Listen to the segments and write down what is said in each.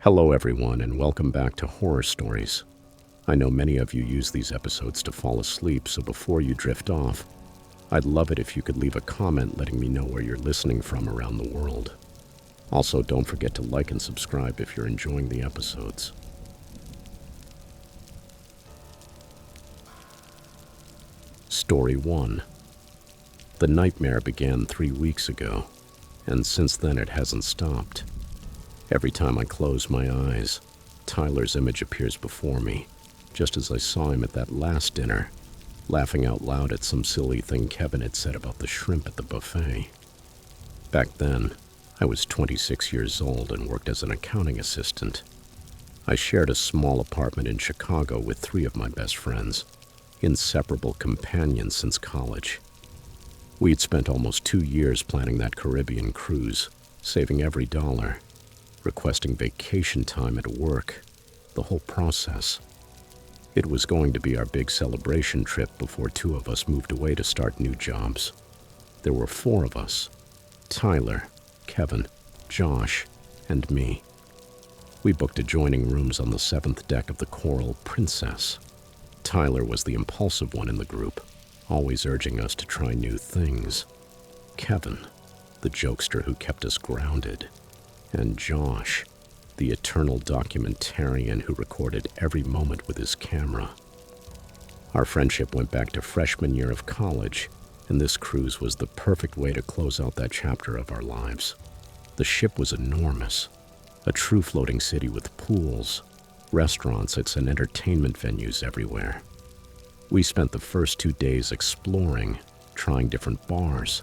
Hello, everyone, and welcome back to Horror Stories. I know many of you use these episodes to fall asleep, so before you drift off, I'd love it if you could leave a comment letting me know where you're listening from around the world. Also, don't forget to like and subscribe if you're enjoying the episodes. Story 1. The nightmare began 3 weeks ago, and since then it hasn't stopped. Every time I close my eyes, Tyler's image appears before me, just as I saw him at that last dinner, laughing out loud at some silly thing Kevin had said about the shrimp at the buffet. Back then, I was 26 years old and worked as an accounting assistant. I shared a small apartment in Chicago with 3 of my best friends, inseparable companions since college. We'd spent almost 2 years planning that Caribbean cruise, saving every dollar, requesting vacation time at work, the whole process. It was going to be our big celebration trip before 2 of us moved away to start new jobs. There were 4 of us: Tyler, Kevin, Josh, and me. We booked adjoining rooms on the 7th deck of the Coral Princess. Tyler was the impulsive one in the group, always urging us to try new things. Kevin, the jokester who kept us grounded. And Josh, the eternal documentarian who recorded every moment with his camera. Our friendship went back to freshman year of college, and this cruise was the perfect way to close out that chapter of our lives. The ship was enormous, a true floating city with pools, restaurants, and entertainment venues everywhere. We spent the first 2 days exploring, trying different bars,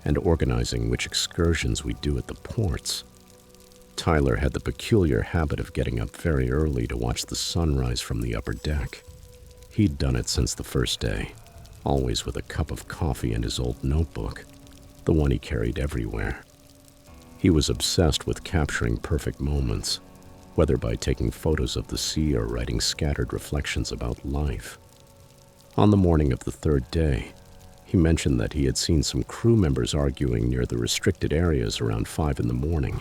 and organizing which excursions we'd do at the ports. Tyler had the peculiar habit of getting up very early to watch the sunrise from the upper deck. He'd done it since the first day, always with a cup of coffee and his old notebook, the one he carried everywhere. He was obsessed with capturing perfect moments, whether by taking photos of the sea or writing scattered reflections about life. On the morning of the 3rd day, he mentioned that he had seen some crew members arguing near the restricted areas around 5 in the morning.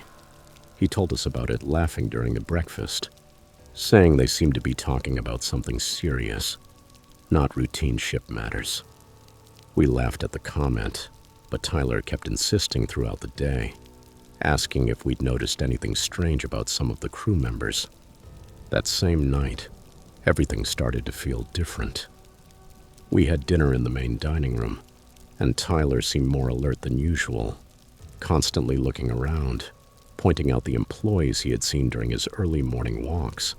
He told us about it laughing during the breakfast, saying they seemed to be talking about something serious, not routine ship matters. We laughed at the comment, but Tyler kept insisting throughout the day, asking if we'd noticed anything strange about some of the crew members. That same night, everything started to feel different. We had dinner in the main dining room, and Tyler seemed more alert than usual, constantly looking around, pointing out the employees he had seen during his early morning walks.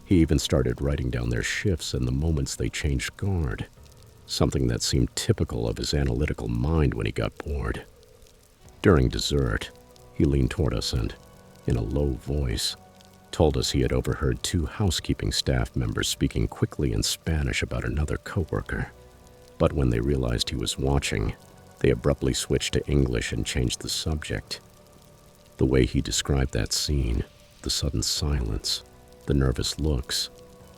He even started writing down their shifts and the moments they changed guard, something that seemed typical of his analytical mind when he got bored. During dessert, he leaned toward us and, in a low voice, told us he had overheard 2 housekeeping staff members speaking quickly in Spanish about another coworker. But when they realized he was watching, they abruptly switched to English and changed the subject. The way he described that scene, the sudden silence, the nervous looks,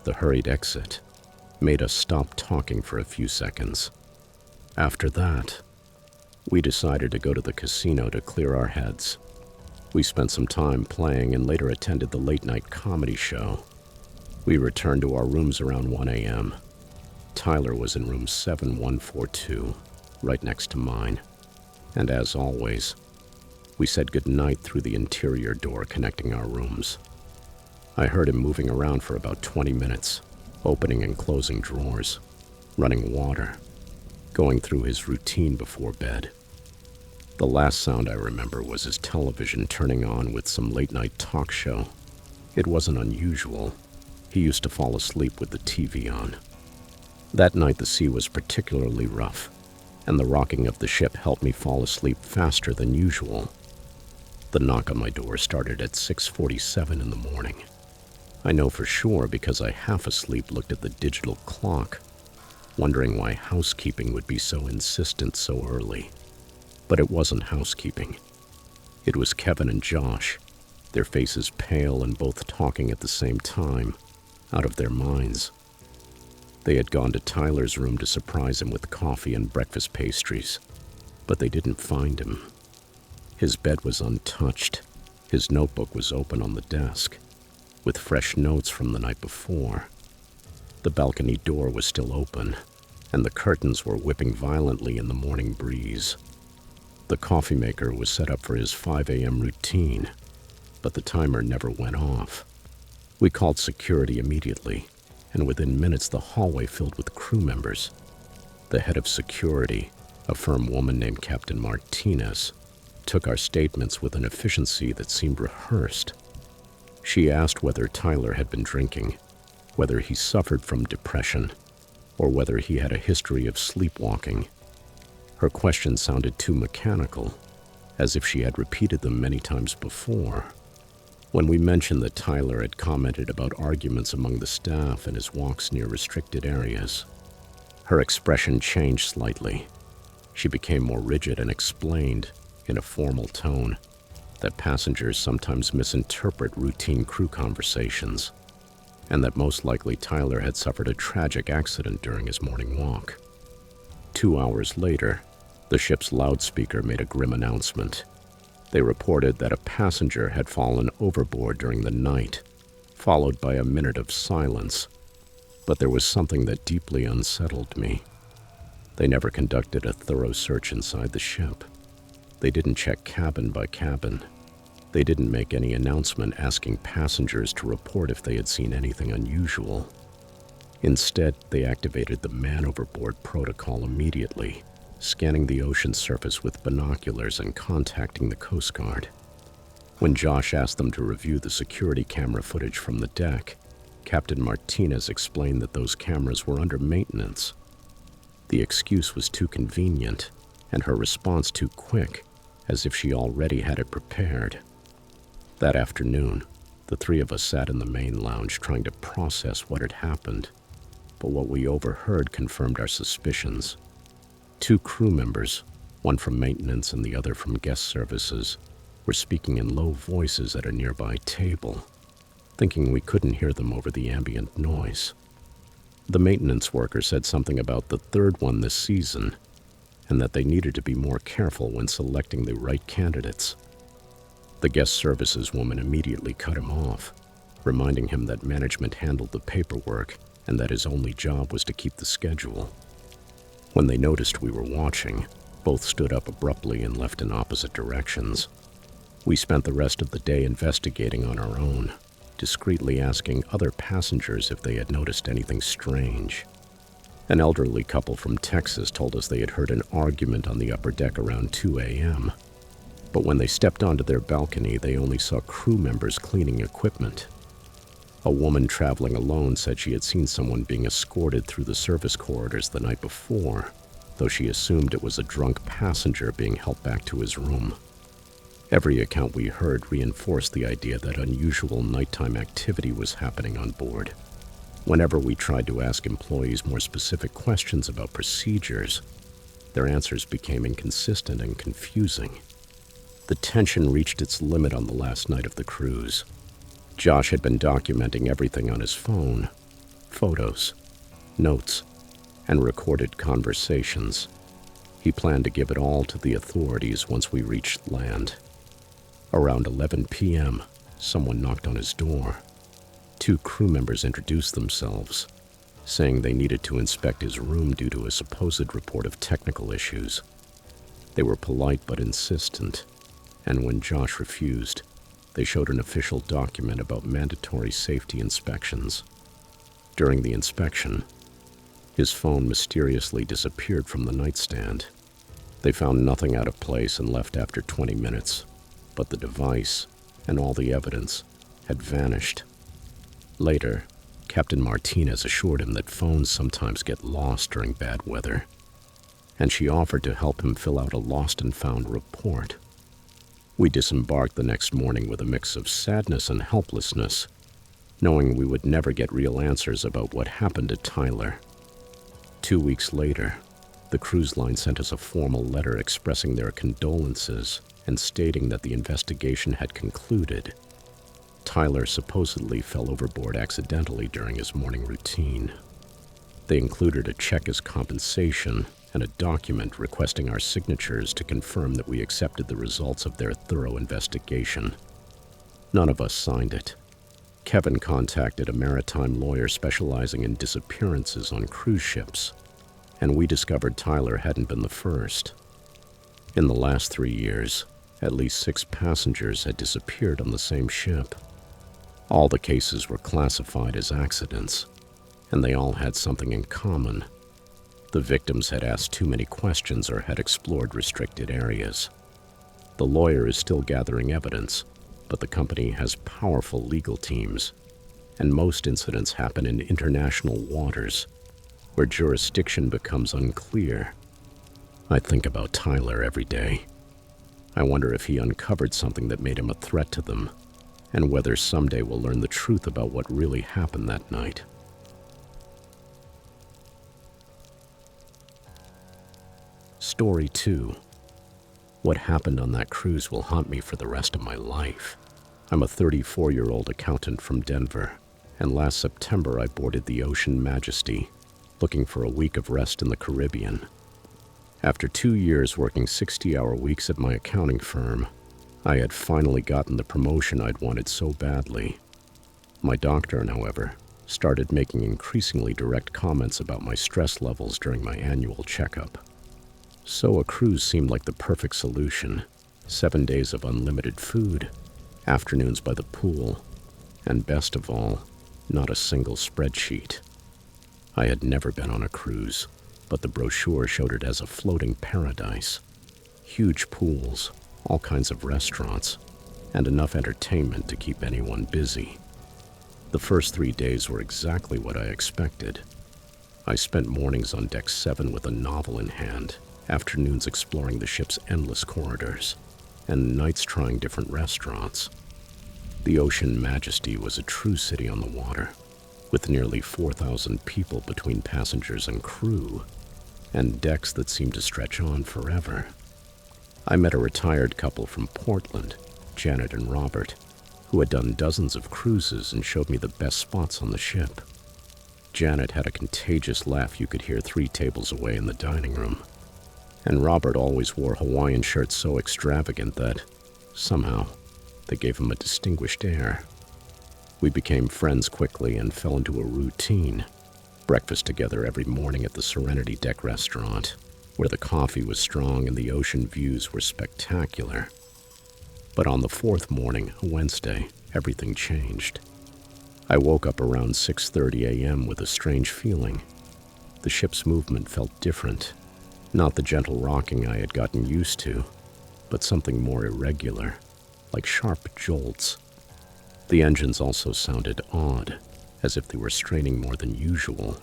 the hurried exit, made us stop talking for a few seconds. After that, we decided to go to the casino to clear our heads. We spent some time playing and later attended the late-night comedy show. We returned to our rooms around 1 a.m. Tyler was in room 7142, right next to mine. And as always, we said goodnight through the interior door connecting our rooms. I heard him moving around for about 20 minutes, opening and closing drawers, running water, going through his routine before bed. The last sound I remember was his television turning on with some late-night talk show. It wasn't unusual. He used to fall asleep with the TV on. That night the sea was particularly rough, and the rocking of the ship helped me fall asleep faster than usual. The knock on my door started at 6:47 in the morning. I know for sure because I half asleep looked at the digital clock, wondering why housekeeping would be so insistent so early. But it wasn't housekeeping. It was Kevin and Josh, their faces pale and both talking at the same time, out of their minds. They had gone to Tyler's room to surprise him with coffee and breakfast pastries, but they didn't find him. His bed was untouched. His notebook was open on the desk. with fresh notes from the night before. The balcony door was still open, and the curtains were whipping violently in the morning breeze. The coffee maker was set up for his 5 a.m. routine, but the timer never went off. We called security immediately, and within minutes the hallway filled with crew members. The head of security, a firm woman named Captain Martinez, took our statements with an efficiency that seemed rehearsed. She asked whether Tyler had been drinking, whether he suffered from depression, or whether he had a history of sleepwalking. Her questions sounded too mechanical, as if she had repeated them many times before. When we mentioned that Tyler had commented about arguments among the staff and his walks near restricted areas, her expression changed slightly. She became more rigid and explained, in a formal tone, that passengers sometimes misinterpret routine crew conversations, and that most likely Tyler had suffered a tragic accident during his morning walk. 2 hours later, the ship's loudspeaker made a grim announcement. They reported that a passenger had fallen overboard during the night, followed by a minute of silence. But there was something that deeply unsettled me. They never conducted a thorough search inside the ship. They didn't check cabin by cabin. They didn't make any announcement asking passengers to report if they had seen anything unusual. Instead, they activated the man overboard protocol immediately, scanning the ocean surface with binoculars and contacting the Coast Guard. When Josh asked them to review the security camera footage from the deck, Captain Martinez explained that those cameras were under maintenance. The excuse was too convenient, and her response too quick, as if she already had it prepared. That afternoon, the three of us sat in the main lounge trying to process what had happened, but what we overheard confirmed our suspicions. 2 crew members, one from maintenance and the other from guest services, were speaking in low voices at a nearby table, thinking we couldn't hear them over the ambient noise. The maintenance worker said something about the 3rd one this season, and that they needed to be more careful when selecting the right candidates. The guest services woman immediately cut him off, reminding him that management handled the paperwork and that his only job was to keep the schedule. When they noticed we were watching, both stood up abruptly and left in opposite directions. We spent the rest of the day investigating on our own, discreetly asking other passengers if they had noticed anything strange. An elderly couple from Texas told us they had heard an argument on the upper deck around 2 a.m., but when they stepped onto their balcony, they only saw crew members cleaning equipment. A woman traveling alone said she had seen someone being escorted through the service corridors the night before, though she assumed it was a drunk passenger being helped back to his room. Every account we heard reinforced the idea that unusual nighttime activity was happening on board. Whenever we tried to ask employees more specific questions about procedures, their answers became inconsistent and confusing. The tension reached its limit on the last night of the cruise. Josh had been documenting everything on his phone, photos, notes, and recorded conversations. He planned to give it all to the authorities once we reached land. Around 11 p.m., someone knocked on his door. 2 crew members introduced themselves, saying they needed to inspect his room due to a supposed report of technical issues. They were polite but insistent, and when Josh refused, they showed an official document about mandatory safety inspections. During the inspection, his phone mysteriously disappeared from the nightstand. They found nothing out of place and left after 20 minutes, but the device and all the evidence had vanished. Later, Captain Martinez assured him that phones sometimes get lost during bad weather, and she offered to help him fill out a lost and found report. We disembarked the next morning with a mix of sadness and helplessness, knowing we would never get real answers about what happened to Tyler. 2 weeks later, the cruise line sent us a formal letter expressing their condolences and stating that the investigation had concluded. Tyler supposedly fell overboard accidentally during his morning routine. They included a check as compensation and a document requesting our signatures to confirm that we accepted the results of their thorough investigation. None of us signed it. Kevin contacted a maritime lawyer specializing in disappearances on cruise ships, and we discovered Tyler hadn't been the first. In the last 3 years, at least 6 passengers had disappeared on the same ship. All the cases were classified as accidents, and they all had something in common. The victims had asked too many questions or had explored restricted areas. The lawyer is still gathering evidence, but the company has powerful legal teams, and most incidents happen in international waters, where jurisdiction becomes unclear. I think about Tyler every day. I wonder if he uncovered something that made him a threat to them, and whether someday we'll learn the truth about what really happened that night. Story 2. What happened on that cruise will haunt me for the rest of my life. I'm a 34-year-old accountant from Denver, and last September I boarded the Ocean Majesty, looking for a week of rest in the Caribbean. After 2 years working 60-hour weeks at my accounting firm, I had finally gotten the promotion I'd wanted so badly. My doctor, however, started making increasingly direct comments about my stress levels during my annual checkup. So a cruise seemed like the perfect solution. 7 days of unlimited food, afternoons by the pool, and best of all, not a single spreadsheet. I had never been on a cruise, but the brochure showed it as a floating paradise. Huge pools, all kinds of restaurants, and enough entertainment to keep anyone busy. The first 3 days were exactly what I expected. I spent mornings on deck 7 with a novel in hand, afternoons exploring the ship's endless corridors, and nights trying different restaurants. The Ocean Majesty was a true city on the water, with nearly 4,000 people between passengers and crew, and decks that seemed to stretch on forever. I met a retired couple from Portland, Janet and Robert, who had done dozens of cruises and showed me the best spots on the ship. Janet had a contagious laugh you could hear 3 tables away in the dining room, and Robert always wore Hawaiian shirts so extravagant that, somehow, they gave him a distinguished air. We became friends quickly and fell into a routine. Breakfast together every morning at the Serenity Deck restaurant, where the coffee was strong and the ocean views were spectacular. But on the 4th morning, a Wednesday, everything changed. I woke up around 6:30 a.m. with a strange feeling. The ship's movement felt different. Not the gentle rocking I had gotten used to, but something more irregular, like sharp jolts. The engines also sounded odd, as if they were straining more than usual.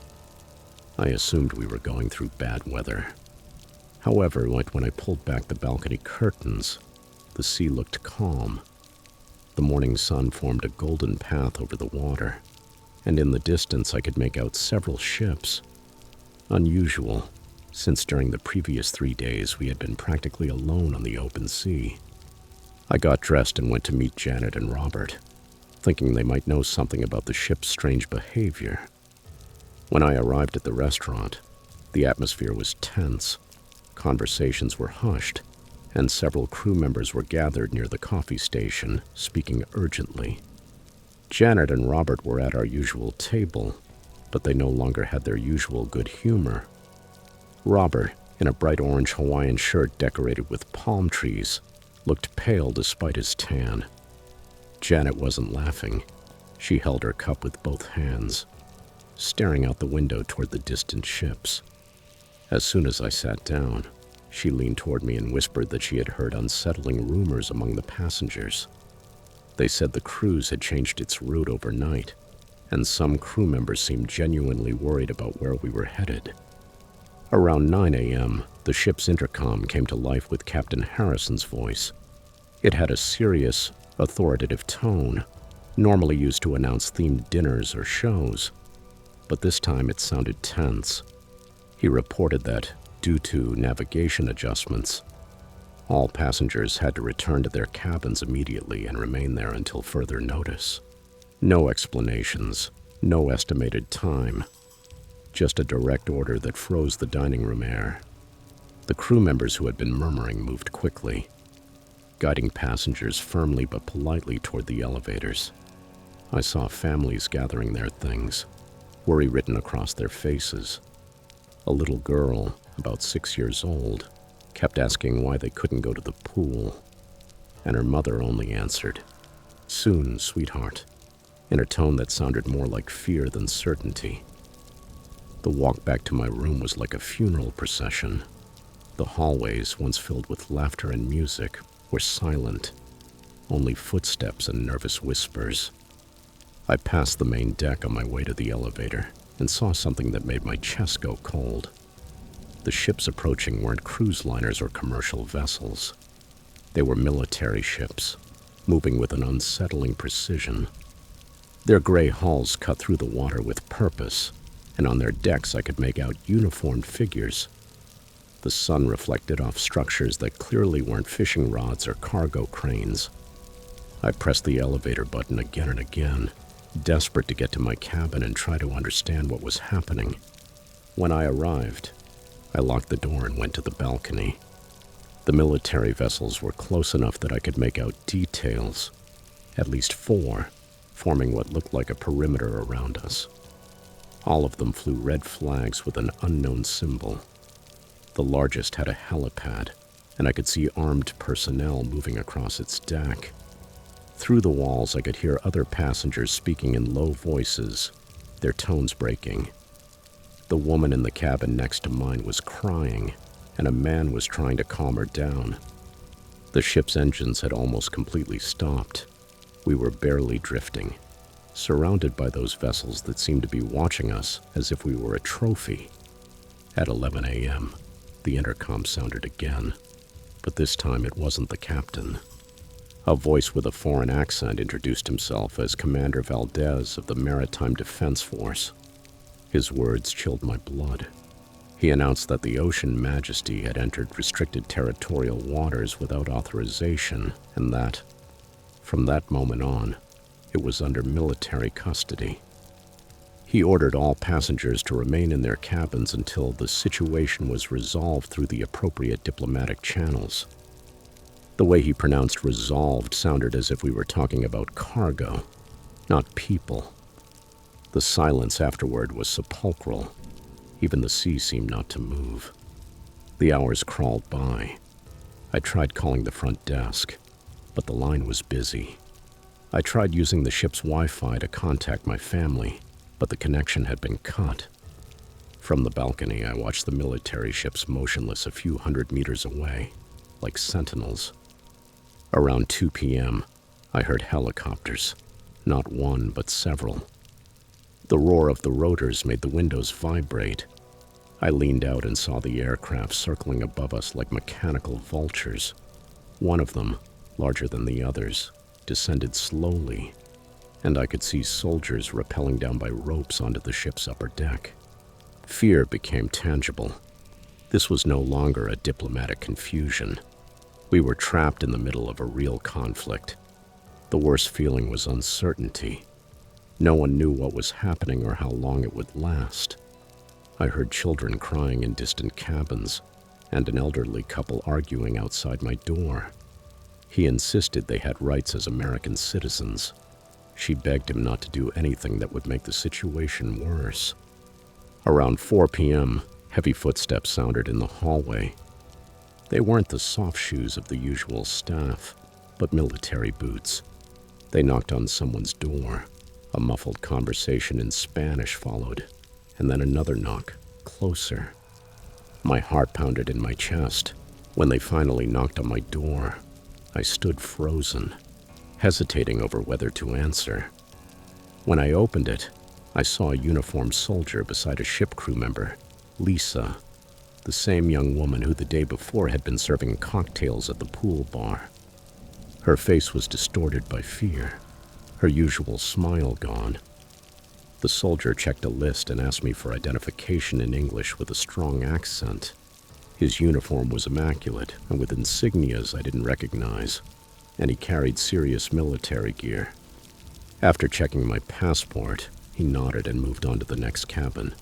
I assumed we were going through bad weather. However, like when I pulled back the balcony curtains, the sea looked calm. The morning sun formed a golden path over the water, and in the distance I could make out several ships. Unusual, since during the previous 3 days we had been practically alone on the open sea. I got dressed and went to meet Janet and Robert, thinking they might know something about the ship's strange behavior. When I arrived at the restaurant, the atmosphere was tense. Conversations were hushed, and several crew members were gathered near the coffee station, speaking urgently. Janet and Robert were at our usual table, but they no longer had their usual good humor. Robert, in a bright orange Hawaiian shirt decorated with palm trees, looked pale despite his tan. Janet wasn't laughing. She held her cup with both hands, staring out the window toward the distant ships. As soon as I sat down, she leaned toward me and whispered that she had heard unsettling rumors among the passengers. They said the cruise had changed its route overnight, and some crew members seemed genuinely worried about where we were headed. Around 9 a.m., the ship's intercom came to life with Captain Harrison's voice. It had a serious, authoritative tone, normally used to announce themed dinners or shows, but this time it sounded tense. He reported that, due to navigation adjustments, all passengers had to return to their cabins immediately and remain there until further notice. No explanations, no estimated time, just a direct order that froze the dining room air. The crew members who had been murmuring moved quickly, guiding passengers firmly but politely toward the elevators. I saw families gathering their things, worry written across their faces. A little girl, about 6 years old, kept asking why they couldn't go to the pool, and her mother only answered, "Soon, sweetheart," in a tone that sounded more like fear than certainty. The walk back to my room was like a funeral procession. The hallways, once filled with laughter and music, were silent, only footsteps and nervous whispers. I passed the main deck on my way to the elevator and saw something that made my chest go cold. The ships approaching weren't cruise liners or commercial vessels. They were military ships, moving with an unsettling precision. Their gray hulls cut through the water with purpose, and on their decks I could make out uniformed figures. The sun reflected off structures that clearly weren't fishing rods or cargo cranes. I pressed the elevator button again and again, desperate to get to my cabin and try to understand what was happening. When I arrived, I locked the door and went to the balcony. The military vessels were close enough that I could make out details, at least 4, forming what looked like a perimeter around us. All of them flew red flags with an unknown symbol. The largest had a helipad, and I could see armed personnel moving across its deck. Through the walls, I could hear other passengers speaking in low voices, their tones breaking. The woman in the cabin next to mine was crying, and a man was trying to calm her down. The ship's engines had almost completely stopped. We were barely drifting, surrounded by those vessels that seemed to be watching us as if we were a trophy. At 11 a.m., the intercom sounded again, but this time it wasn't the captain. A voice with a foreign accent introduced himself as Commander Valdez of the Maritime Defense Force. His words chilled my blood. He announced that the Ocean Majesty had entered restricted territorial waters without authorization, and that, from that moment on, it was under military custody. He ordered all passengers to remain in their cabins until the situation was resolved through the appropriate diplomatic channels. The way he pronounced resolved sounded as if we were talking about cargo, not people. The silence afterward was sepulchral. Even the sea seemed not to move. The hours crawled by. I tried calling the front desk, but the line was busy. I tried using the ship's Wi-Fi to contact my family, but the connection had been cut. From the balcony, I watched the military ships motionless a few hundred meters away, like sentinels. Around 2 p.m., I heard helicopters, not one but several. The roar of the rotors made the windows vibrate. I leaned out and saw the aircraft circling above us like mechanical vultures. One of them, larger than the others, descended slowly, and I could see soldiers rappelling down by ropes onto the ship's upper deck. Fear became tangible. This was no longer a diplomatic confusion. We were trapped in the middle of a real conflict. The worst feeling was uncertainty. No one knew what was happening or how long it would last. I heard children crying in distant cabins, and an elderly couple arguing outside my door. He insisted they had rights as American citizens. She begged him not to do anything that would make the situation worse. Around 4 p.m., heavy footsteps sounded in the hallway. They weren't the soft shoes of the usual staff, but military boots. They knocked on someone's door. A muffled conversation in Spanish followed, and then another knock, closer. My heart pounded in my chest. When they finally knocked on my door, I stood frozen, hesitating over whether to answer. When I opened it, I saw a uniformed soldier beside a ship crew member, Lisa, the same young woman who the day before had been serving cocktails at the pool bar. Her face was distorted by fear, her usual smile gone. The soldier checked a list and asked me for identification in English with a strong accent. His uniform was immaculate and with insignias I didn't recognize, and he carried serious military gear. After checking my passport, he nodded and moved on to the next cabin.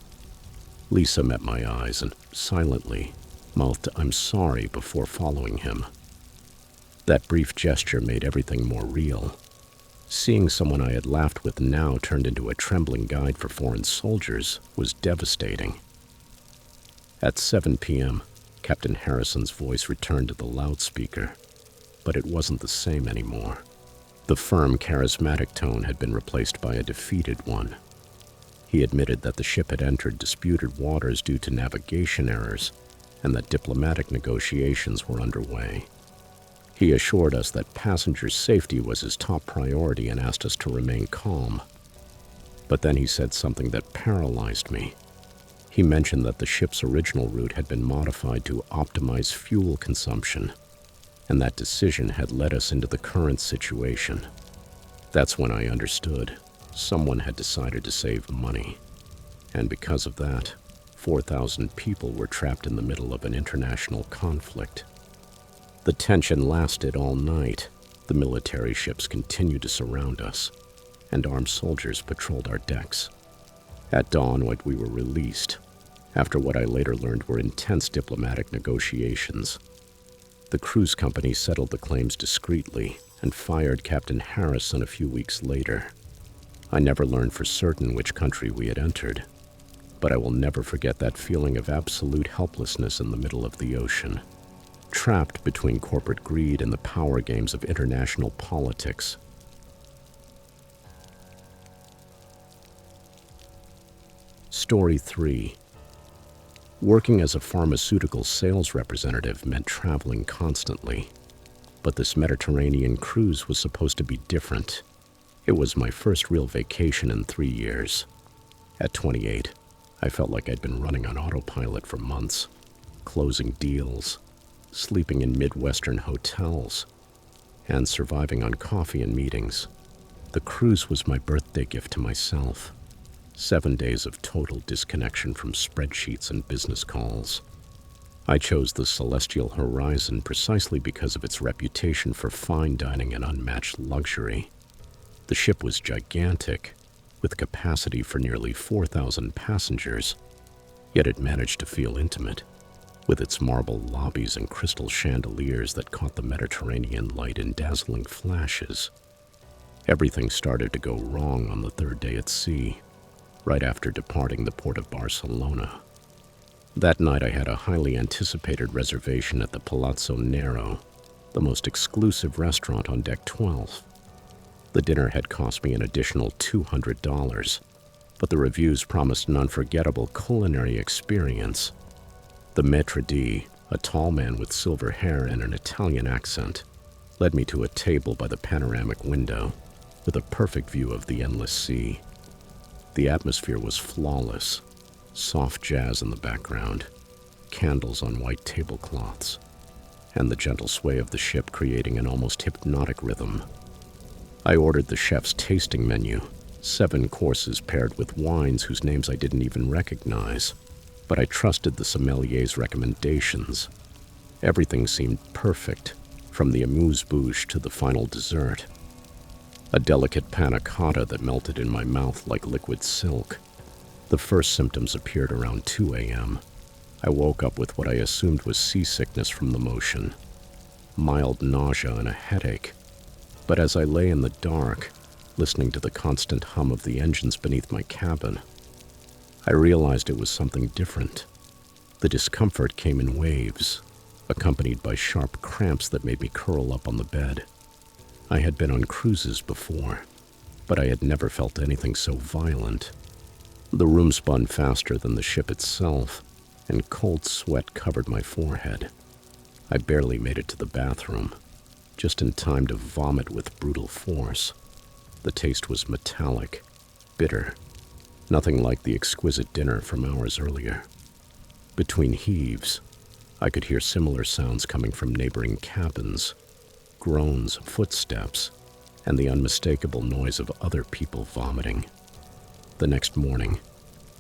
Lisa met my eyes and, silently, mouthed "I'm sorry" before following him. That brief gesture made everything more real. Seeing someone I had laughed with now turned into a trembling guide for foreign soldiers was devastating. At 7 p.m., Captain Harrison's voice returned to the loudspeaker, but it wasn't the same anymore. The firm, charismatic tone had been replaced by a defeated one. He admitted that the ship had entered disputed waters due to navigation errors and that diplomatic negotiations were underway. He assured us that passenger safety was his top priority and asked us to remain calm. But then he said something that paralyzed me. He mentioned that the ship's original route had been modified to optimize fuel consumption, and that decision had led us into the current situation. That's when I understood. Someone had decided to save money, and because of that, 4,000 people were trapped in the middle of an international conflict. The tension lasted all night. The military ships continued to surround us, and armed soldiers patrolled our decks. At dawn, we were released, after what I later learned were intense diplomatic negotiations. The cruise company settled the claims discreetly and fired Captain Harrison a few weeks later. I never learned for certain which country we had entered, but I will never forget that feeling of absolute helplessness in the middle of the ocean, trapped between corporate greed and the power games of international politics. Story 3. Working as a pharmaceutical sales representative meant traveling constantly, but this Mediterranean cruise was supposed to be different. It was my first real vacation in 3 years. At 28, I felt like I'd been running on autopilot for months, closing deals, sleeping in Midwestern hotels, and surviving on coffee and meetings. The cruise was my birthday gift to myself. 7 days of total disconnection from spreadsheets and business calls. I chose the Celestial Horizon precisely because of its reputation for fine dining and unmatched luxury. The ship was gigantic, with capacity for nearly 4,000 passengers, yet it managed to feel intimate, with its marble lobbies and crystal chandeliers that caught the Mediterranean light in dazzling flashes. Everything started to go wrong on the third day at sea, right after departing the port of Barcelona. That night I had a highly anticipated reservation at the Palazzo Nero, the most exclusive restaurant on Deck 12. The dinner had cost me an additional $200, but the reviews promised an unforgettable culinary experience. The maitre d', a tall man with silver hair and an Italian accent, led me to a table by the panoramic window, with a perfect view of the endless sea. The atmosphere was flawless, soft jazz in the background, candles on white tablecloths, and the gentle sway of the ship creating an almost hypnotic rhythm. I ordered the chef's tasting menu, 7 courses paired with wines whose names I didn't even recognize, but I trusted the sommelier's recommendations. Everything seemed perfect, from the amuse-bouche to the final dessert. A delicate panna cotta that melted in my mouth like liquid silk. The first symptoms appeared around 2 a.m. I woke up with what I assumed was seasickness from the motion, mild nausea and a headache. But as I lay in the dark, listening to the constant hum of the engines beneath my cabin, I realized it was something different. The discomfort came in waves, accompanied by sharp cramps that made me curl up on the bed. I had been on cruises before, but I had never felt anything so violent. The room spun faster than the ship itself, and cold sweat covered my forehead. I barely made it to the bathroom, just in time to vomit with brutal force. The taste was metallic, bitter, nothing like the exquisite dinner from hours earlier. Between heaves, I could hear similar sounds coming from neighboring cabins, groans, footsteps, and the unmistakable noise of other people vomiting. The next morning,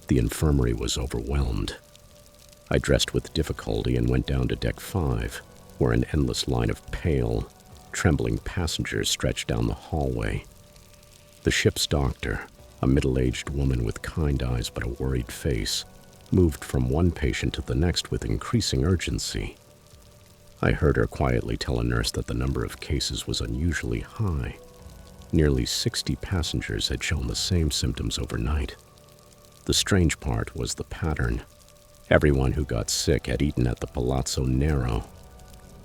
the infirmary was overwhelmed. I dressed with difficulty and went down to Deck 5, where an endless line of pale, trembling passengers stretched down the hallway. The ship's doctor, a middle-aged woman with kind eyes but a worried face, moved from one patient to the next with increasing urgency. I heard her quietly tell a nurse that the number of cases was unusually high. Nearly 60 passengers had shown the same symptoms overnight. The strange part was the pattern. Everyone who got sick had eaten at the Palazzo Nero.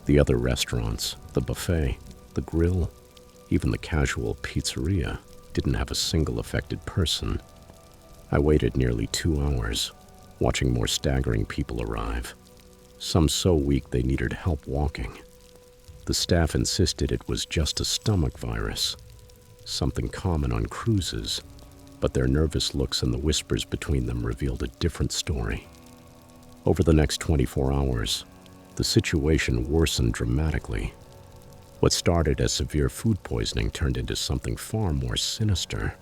The other restaurants, the buffet, the grill, even the casual pizzeria didn't have a single affected person. I waited nearly 2 hours, watching more staggering people arrive, some so weak they needed help walking. The staff insisted it was just a stomach virus, something common on cruises, but their nervous looks and the whispers between them revealed a different story. Over the next 24 hours, the situation worsened dramatically. What started as severe food poisoning turned into something far more sinister.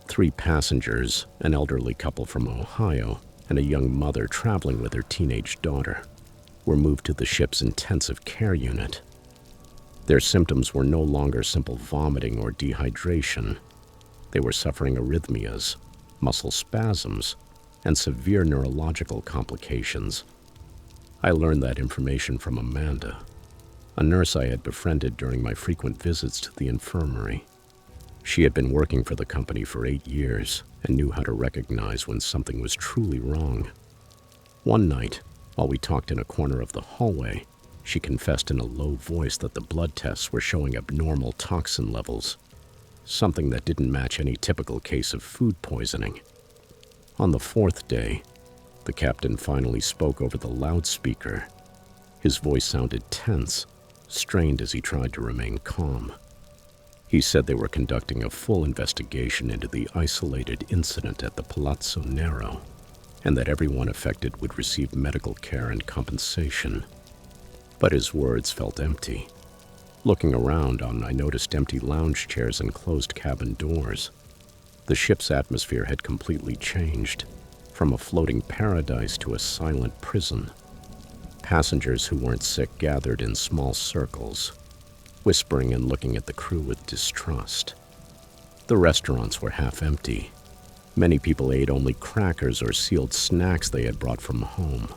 3 passengers, an elderly couple from Ohio, and a young mother traveling with her teenage daughter, were moved to the ship's intensive care unit. Their symptoms were no longer simple vomiting or dehydration. They were suffering arrhythmias, muscle spasms, and severe neurological complications. I learned that information from Amanda, a nurse I had befriended during my frequent visits to the infirmary. She had been working for the company for 8 years and knew how to recognize when something was truly wrong. One night, while we talked in a corner of the hallway, she confessed in a low voice that the blood tests were showing abnormal toxin levels, something that didn't match any typical case of food poisoning. On the 4th day, the captain finally spoke over the loudspeaker. His voice sounded tense, strained as he tried to remain calm. He said they were conducting a full investigation into the isolated incident at the Palazzo Nero, and that everyone affected would receive medical care and compensation. But his words felt empty. Looking around, I noticed empty lounge chairs and closed cabin doors. The ship's atmosphere had completely changed, from a floating paradise to a silent prison. Passengers who weren't sick gathered in small circles, whispering and looking at the crew with distrust. The restaurants were half empty. Many people ate only crackers or sealed snacks they had brought from home.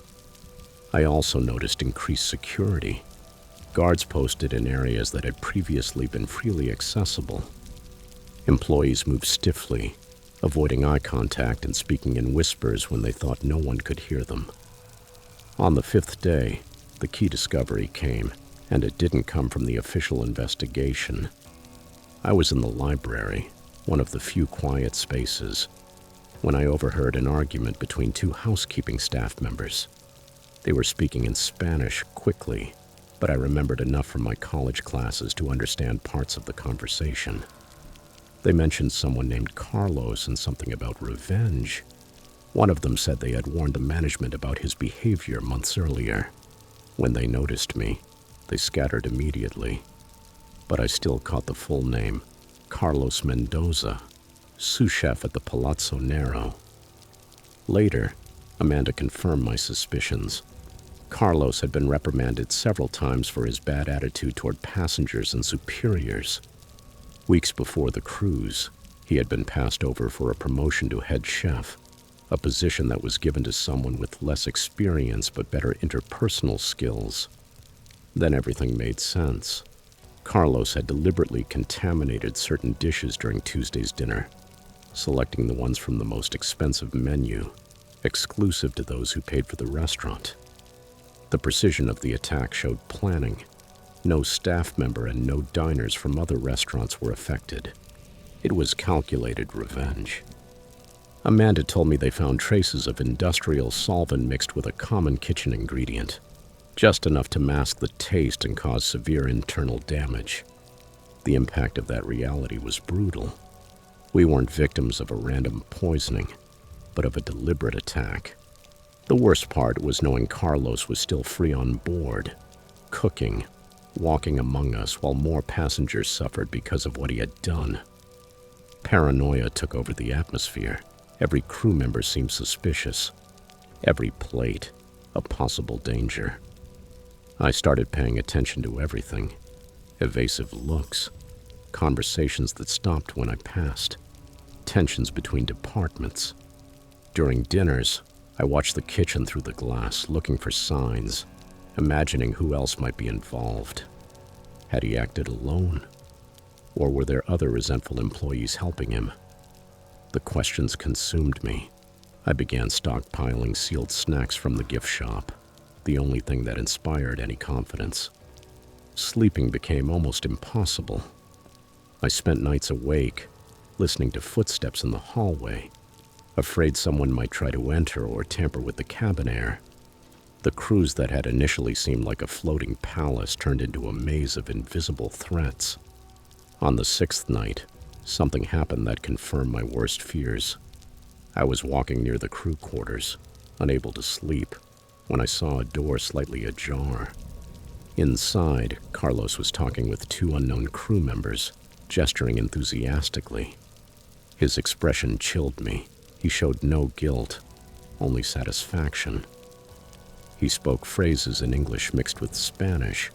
I also noticed increased security. Guards posted in areas that had previously been freely accessible. Employees moved stiffly, avoiding eye contact and speaking in whispers when they thought no one could hear them. On the 5th day, the key discovery came, and it didn't come from the official investigation. I was in the library, one of the few quiet spaces, when I overheard an argument between 2 housekeeping staff members. They were speaking in Spanish quickly, but I remembered enough from my college classes to understand parts of the conversation. They mentioned someone named Carlos and something about revenge. One of them said they had warned the management about his behavior months earlier. When they noticed me, they scattered immediately. But I still caught the full name, Carlos Mendoza, sous chef at the Palazzo Nero. Later, Amanda confirmed my suspicions. Carlos had been reprimanded several times for his bad attitude toward passengers and superiors. Weeks before the cruise, he had been passed over for a promotion to head chef, a position that was given to someone with less experience but better interpersonal skills. Then everything made sense. Carlos had deliberately contaminated certain dishes during Tuesday's dinner, selecting the ones from the most expensive menu, exclusive to those who paid for the restaurant. The precision of the attack showed planning. No staff member and no diners from other restaurants were affected. It was calculated revenge. Amanda told me they found traces of industrial solvent mixed with a common kitchen ingredient, just enough to mask the taste and cause severe internal damage. The impact of that reality was brutal. We weren't victims of a random poisoning, but of a deliberate attack. The worst part was knowing Carlos was still free on board, cooking, walking among us while more passengers suffered because of what he had done. Paranoia took over the atmosphere. Every crew member seemed suspicious. Every plate, a possible danger. I started paying attention to everything. Evasive looks, conversations that stopped when I passed, tensions between departments. During dinners, I watched the kitchen through the glass, looking for signs, imagining who else might be involved. Had he acted alone? Or were there other resentful employees helping him? The questions consumed me. I began stockpiling sealed snacks from the gift shop, the only thing that inspired any confidence. Sleeping became almost impossible. I spent nights awake, listening to footsteps in the hallway, afraid someone might try to enter or tamper with the cabin air. The cruise that had initially seemed like a floating palace turned into a maze of invisible threats. On the sixth night, something happened that confirmed my worst fears. I was walking near the crew quarters, unable to sleep, when I saw a door slightly ajar. Inside, Carlos was talking with two unknown crew members, gesturing enthusiastically. His expression chilled me. He showed no guilt, only satisfaction. He spoke phrases in English mixed with Spanish,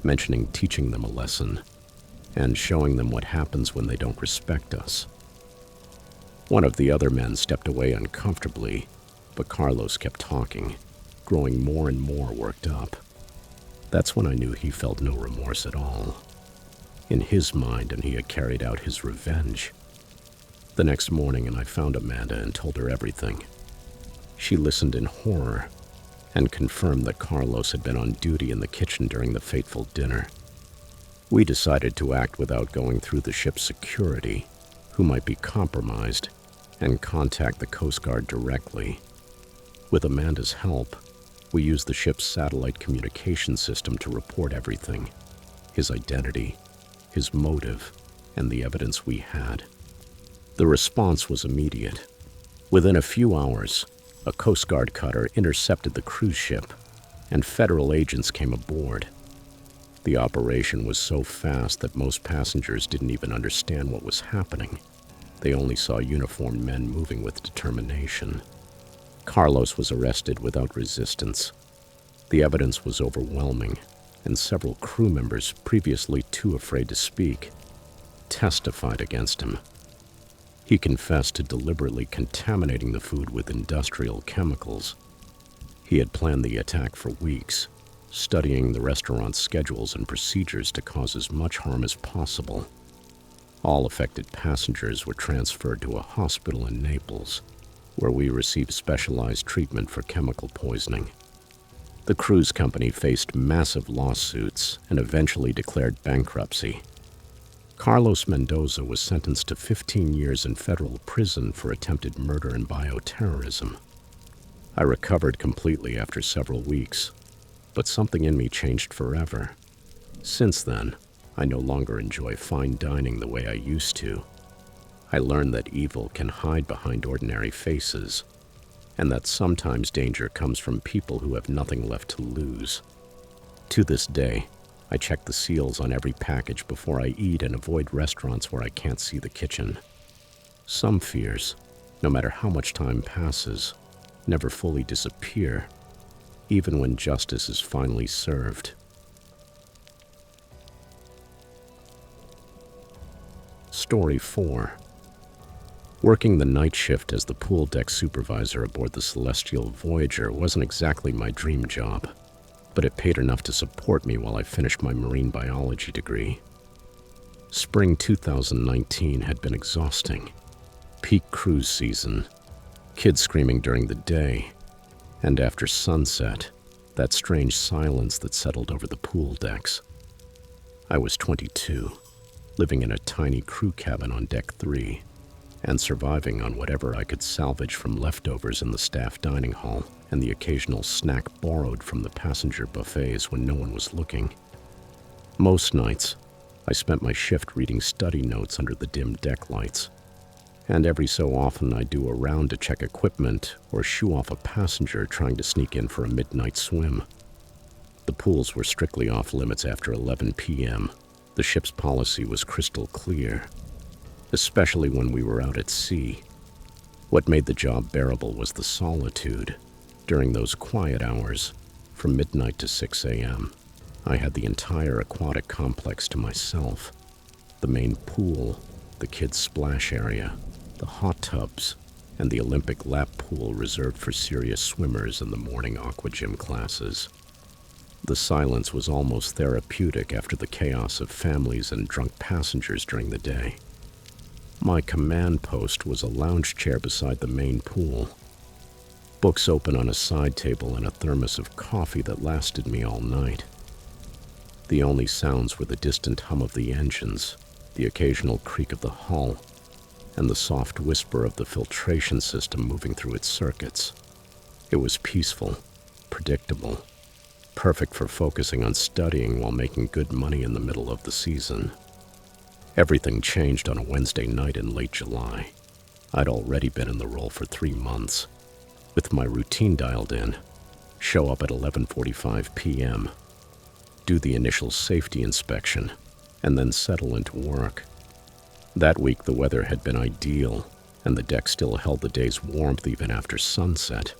mentioning teaching them a lesson and showing them what happens when they don't respect us. One of the other men stepped away uncomfortably, but Carlos kept talking, growing more and more worked up. That's when I knew he felt no remorse at all. In his mind, and he had carried out his revenge. The next morning, and I found Amanda and told her everything. She listened in horror and confirmed that Carlos had been on duty in the kitchen during the fateful dinner. We decided to act without going through the ship's security, who might be compromised, and contact the Coast Guard directly. With Amanda's help, we used the ship's satellite communication system to report everything: his identity, his motive, and the evidence we had. The response was immediate. Within a few hours, a Coast Guard cutter intercepted the cruise ship, and federal agents came aboard. The operation was so fast that most passengers didn't even understand what was happening. They only saw uniformed men moving with determination. Carlos was arrested without resistance. The evidence was overwhelming, and several crew members, previously too afraid to speak, testified against him. He confessed to deliberately contaminating the food with industrial chemicals. He had planned the attack for weeks, studying the restaurant's schedules and procedures to cause as much harm as possible. All affected passengers were transferred to a hospital in Naples, where we received specialized treatment for chemical poisoning. The cruise company faced massive lawsuits and eventually declared bankruptcy. Carlos Mendoza was sentenced to 15 years in federal prison for attempted murder and bioterrorism. I recovered completely after several weeks, but something in me changed forever. Since then, I no longer enjoy fine dining the way I used to. I learned that evil can hide behind ordinary faces, and that sometimes danger comes from people who have nothing left to lose. To this day, I check the seals on every package before I eat and avoid restaurants where I can't see the kitchen. Some fears, no matter how much time passes, never fully disappear, even when justice is finally served. Story 4. Working the night shift as the pool deck supervisor aboard the Celestial Voyager wasn't exactly my dream job, but it paid enough to support me while I finished my marine biology degree. Spring 2019 had been exhausting. Peak cruise season, kids screaming during the day, and after sunset, that strange silence that settled over the pool decks. I was 22, living in a tiny crew cabin on Deck 3, and surviving on whatever I could salvage from leftovers in the staff dining hall and the occasional snack borrowed from the passenger buffets when no one was looking. Most nights, I spent my shift reading study notes under the dim deck lights, and every so often I'd do a round to check equipment or shoo off a passenger trying to sneak in for a midnight swim. The pools were strictly off limits after 11 p.m. The ship's policy was crystal clear, especially when we were out at sea. What made the job bearable was the solitude. During those quiet hours, from midnight to 6 a.m., I had the entire aquatic complex to myself. The main pool, the kids' splash area, the hot tubs, and the Olympic lap pool reserved for serious swimmers in the morning aqua gym classes. The silence was almost therapeutic after the chaos of families and drunk passengers during the day. My command post was a lounge chair beside the main pool, books open on a side table and a thermos of coffee that lasted me all night. The only sounds were the distant hum of the engines, the occasional creak of the hull, and the soft whisper of the filtration system moving through its circuits. It was peaceful, predictable, perfect for focusing on studying while making good money in the middle of the season. Everything changed on a Wednesday night in late July. I'd already been in the role for 3 months, with my routine dialed in. Show up at 11:45 p.m., do the initial safety inspection, and then settle into work. That week the weather had been ideal, and the deck still held the day's warmth even after sunset.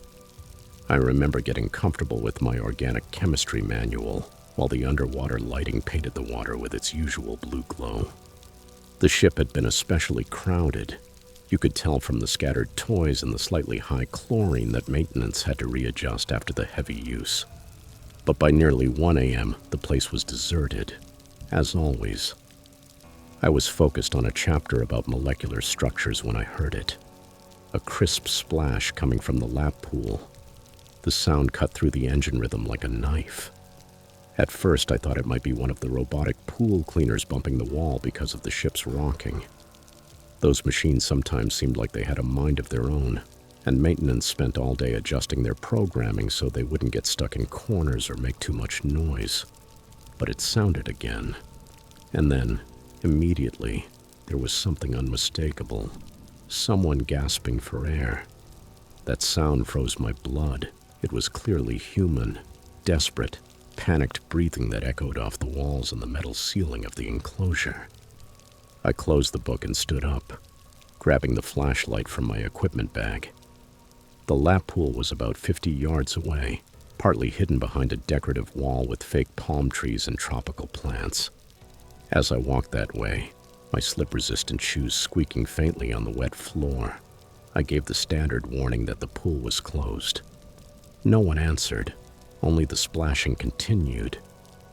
I remember getting comfortable with my organic chemistry manual, while the underwater lighting painted the water with its usual blue glow. The ship had been especially crowded. You could tell from the scattered toys and the slightly high chlorine that maintenance had to readjust after the heavy use. But by nearly 1 a.m., the place was deserted, as always. I was focused on a chapter about molecular structures when I heard it. A crisp splash coming from the lap pool. The sound cut through the engine rhythm like a knife. At first, I thought it might be one of the robotic pool cleaners bumping the wall because of the ship's rocking. Those machines sometimes seemed like they had a mind of their own, and maintenance spent all day adjusting their programming so they wouldn't get stuck in corners or make too much noise. But it sounded again. And then, immediately, there was something unmistakable. Someone gasping for air. That sound froze my blood. It was clearly human, desperate, panicked breathing that echoed off the walls and the metal ceiling of the enclosure. I closed the book and stood up, grabbing the flashlight from my equipment bag. The lap pool was about 50 yards away, partly hidden behind a decorative wall with fake palm trees and tropical plants. As I walked that way, my slip-resistant shoes squeaking faintly on the wet floor, I gave the standard warning that the pool was closed. No one answered, only the splashing continued,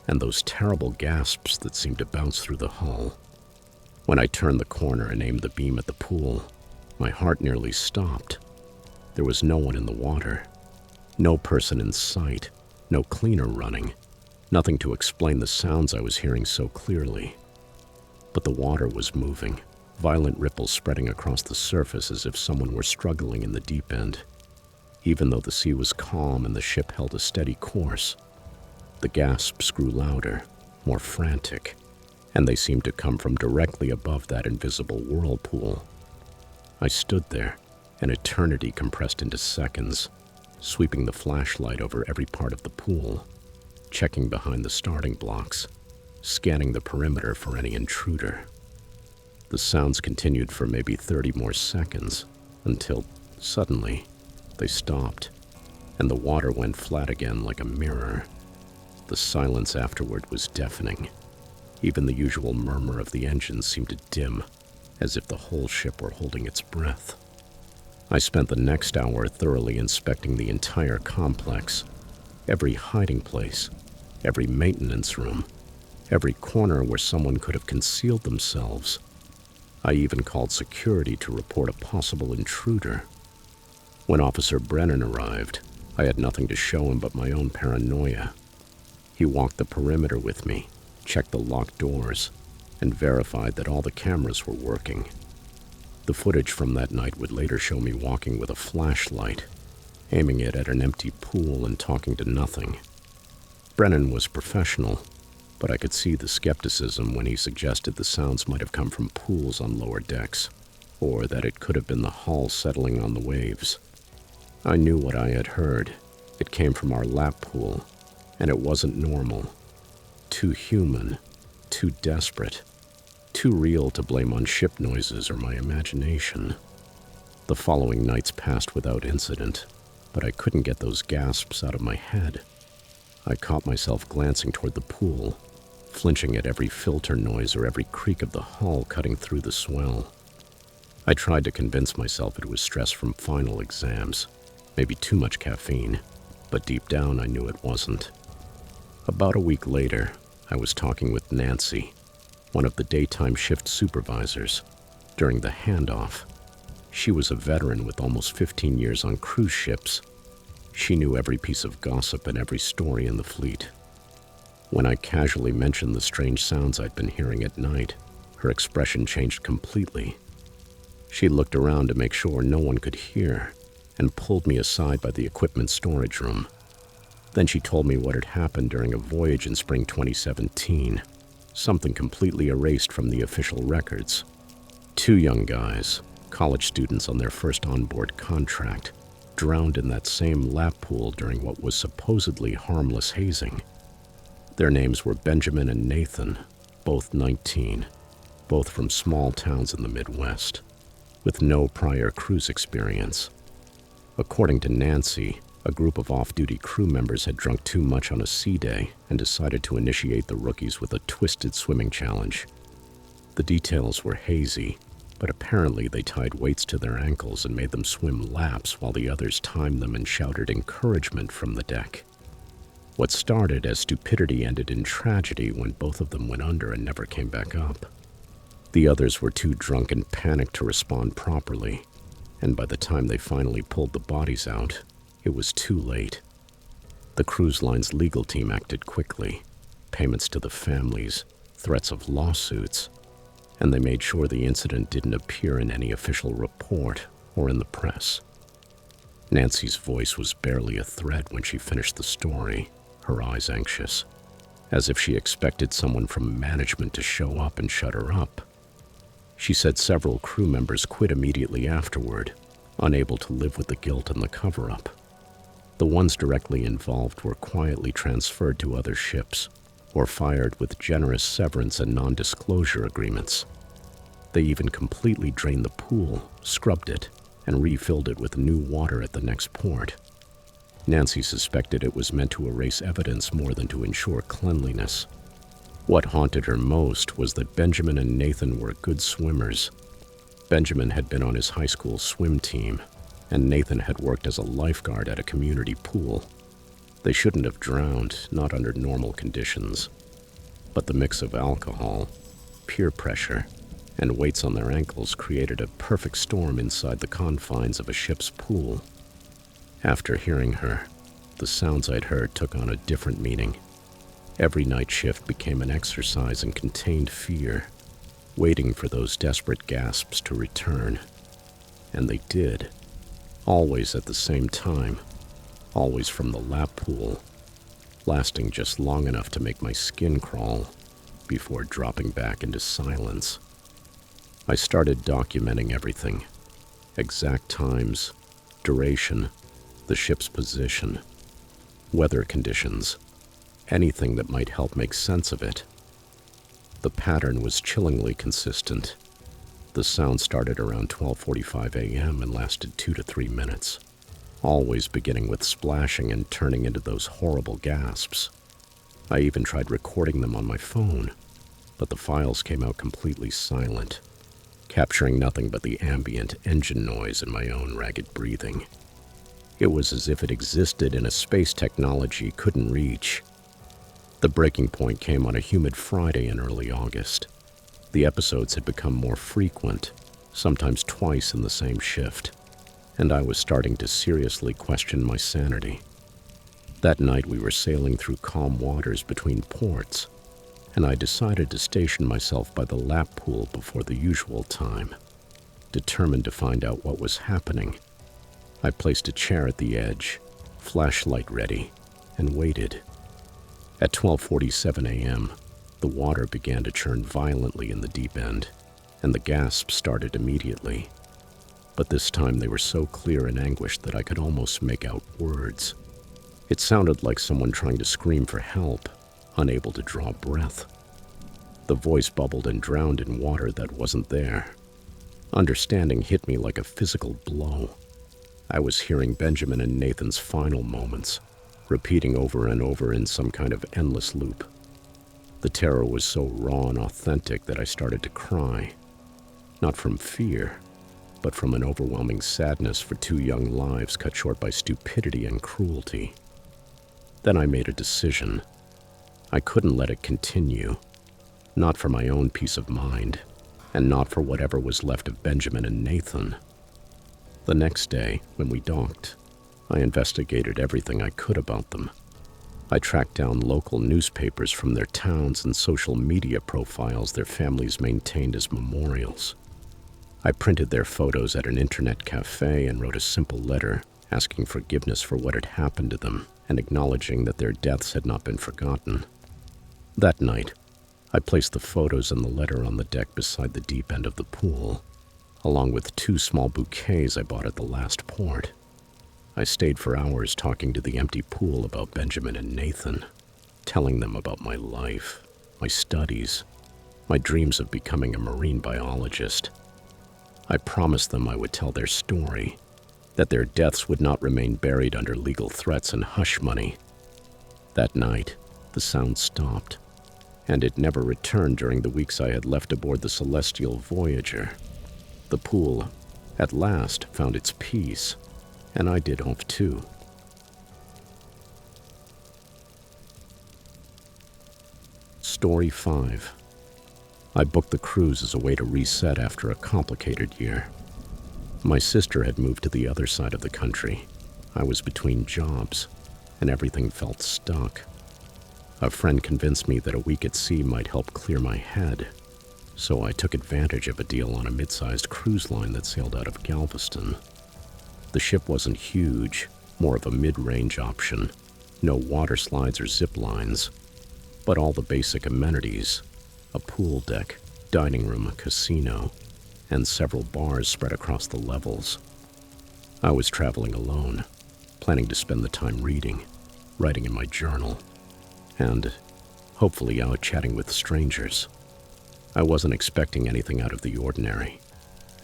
and those terrible gasps that seemed to bounce through the hull. When I turned the corner and aimed the beam at the pool, my heart nearly stopped. There was no one in the water, no person in sight, no cleaner running, nothing to explain the sounds I was hearing so clearly. But the water was moving, violent ripples spreading across the surface as if someone were struggling in the deep end. Even though the sea was calm and the ship held a steady course, the gasps grew louder, more frantic, and they seemed to come from directly above that invisible whirlpool. I stood there, an eternity compressed into seconds, sweeping the flashlight over every part of the pool, checking behind the starting blocks, scanning the perimeter for any intruder. The sounds continued for maybe 30 more seconds, until, suddenly, they stopped, and the water went flat again like a mirror. The silence afterward was deafening. Even the usual murmur of the engines seemed to dim, as if the whole ship were holding its breath. I spent the next hour thoroughly inspecting the entire complex, every hiding place, every maintenance room, every corner where someone could have concealed themselves. I even called security to report a possible intruder. When Officer Brennan arrived, I had nothing to show him but my own paranoia. He walked the perimeter with me, checked the locked doors, and verified that all the cameras were working. The footage from that night would later show me walking with a flashlight, aiming it at an empty pool and talking to nothing. Brennan was professional, but I could see the skepticism when he suggested the sounds might have come from pools on lower decks, or that it could have been the hull settling on the waves. I knew what I had heard. It came from our lap pool, and it wasn't normal. Too human, too desperate, too real to blame on ship noises or my imagination. The following nights passed without incident, but I couldn't get those gasps out of my head. I caught myself glancing toward the pool, flinching at every filter noise or every creak of the hull cutting through the swell. I tried to convince myself it was stress from final exams, maybe too much caffeine, but deep down I knew it wasn't. About a week later, I was talking with Nancy, one of the daytime shift supervisors, during the handoff. She was a veteran with almost 15 years on cruise ships. She knew every piece of gossip and every story in the fleet. When I casually mentioned the strange sounds I'd been hearing at night, her expression changed completely. She looked around to make sure no one could hear and pulled me aside by the equipment storage room. Then she told me what had happened during a voyage in spring 2017, something completely erased from the official records. Two young guys, college students on their first onboard contract, drowned in that same lap pool during what was supposedly harmless hazing. Their names were Benjamin and Nathan, both 19, both from small towns in the Midwest, with no prior cruise experience. According to Nancy, a group of off-duty crew members had drunk too much on a sea day and decided to initiate the rookies with a twisted swimming challenge. The details were hazy, but apparently they tied weights to their ankles and made them swim laps while the others timed them and shouted encouragement from the deck. What started as stupidity ended in tragedy when both of them went under and never came back up. The others were too drunk and panicked to respond properly, and by the time they finally pulled the bodies out, it was too late. The cruise line's legal team acted quickly, payments to the families, threats of lawsuits, and they made sure the incident didn't appear in any official report or in the press. Nancy's voice was barely a thread when she finished the story, her eyes anxious, as if she expected someone from management to show up and shut her up. She said several crew members quit immediately afterward, unable to live with the guilt and the cover-up. The ones directly involved were quietly transferred to other ships or fired with generous severance and non-disclosure agreements. They even completely drained the pool, scrubbed it, and refilled it with new water at the next port. Nancy suspected it was meant to erase evidence more than to ensure cleanliness. What haunted her most was that Benjamin and Nathan were good swimmers. Benjamin had been on his high school swim team, and Nathan had worked as a lifeguard at a community pool. They shouldn't have drowned, not under normal conditions. But the mix of alcohol, peer pressure, and weights on their ankles created a perfect storm inside the confines of a ship's pool. After hearing her, the sounds I'd heard took on a different meaning. Every night shift became an exercise in contained fear, waiting for those desperate gasps to return. And they did, always at the same time, always from the lap pool, lasting just long enough to make my skin crawl before dropping back into silence. I started documenting everything: exact times, duration, the ship's position, weather conditions, anything that might help make sense of it. The pattern was chillingly consistent. The sound started around 12:45 a.m. and lasted 2 to 3 minutes, always beginning with splashing and turning into those horrible gasps. I even tried recording them on my phone, but the files came out completely silent, capturing nothing but the ambient engine noise and my own ragged breathing. It was as if it existed in a space technology couldn't reach. The breaking point came on a humid Friday in early August. The episodes had become more frequent, sometimes twice in the same shift, and I was starting to seriously question my sanity. That night we were sailing through calm waters between ports, and I decided to station myself by the lap pool before the usual time, determined to find out what was happening. I placed a chair at the edge, flashlight ready, and waited. At 12:47 a.m., the water began to churn violently in the deep end, and the gasps started immediately. But this time they were so clear and anguished that I could almost make out words. It sounded like someone trying to scream for help, unable to draw breath. The voice bubbled and drowned in water that wasn't there. Understanding hit me like a physical blow. I was hearing Benjamin and Nathan's final moments, repeating over and over in some kind of endless loop. The terror was so raw and authentic that I started to cry, not from fear, but from an overwhelming sadness for two young lives cut short by stupidity and cruelty. Then I made a decision. I couldn't let it continue, not for my own peace of mind, and not for whatever was left of Benjamin and Nathan. The next day, when we docked, I investigated everything I could about them. I tracked down local newspapers from their towns and social media profiles their families maintained as memorials. I printed their photos at an internet cafe and wrote a simple letter asking forgiveness for what had happened to them and acknowledging that their deaths had not been forgotten. That night, I placed the photos and the letter on the deck beside the deep end of the pool, along with 2 small bouquets I bought at the last port. I stayed for hours talking to the empty pool about Benjamin and Nathan, telling them about my life, my studies, my dreams of becoming a marine biologist. I promised them I would tell their story, that their deaths would not remain buried under legal threats and hush money. That night, the sound stopped, and it never returned during the weeks I had left aboard the Celestial Voyager. The pool, at last, found its peace, and I did hope too. Story 5. I booked the cruise as a way to reset after a complicated year. My sister had moved to the other side of the country. I was between jobs, and everything felt stuck. A friend convinced me that a week at sea might help clear my head, so I took advantage of a deal on a mid-sized cruise line that sailed out of Galveston. The ship wasn't huge, more of a mid-range option. No water slides or zip lines, but all the basic amenities: a pool deck, dining room, a casino, and several bars spread across the levels. I was traveling alone, planning to spend the time reading, writing in my journal, and hopefully out chatting with strangers. I wasn't expecting anything out of the ordinary,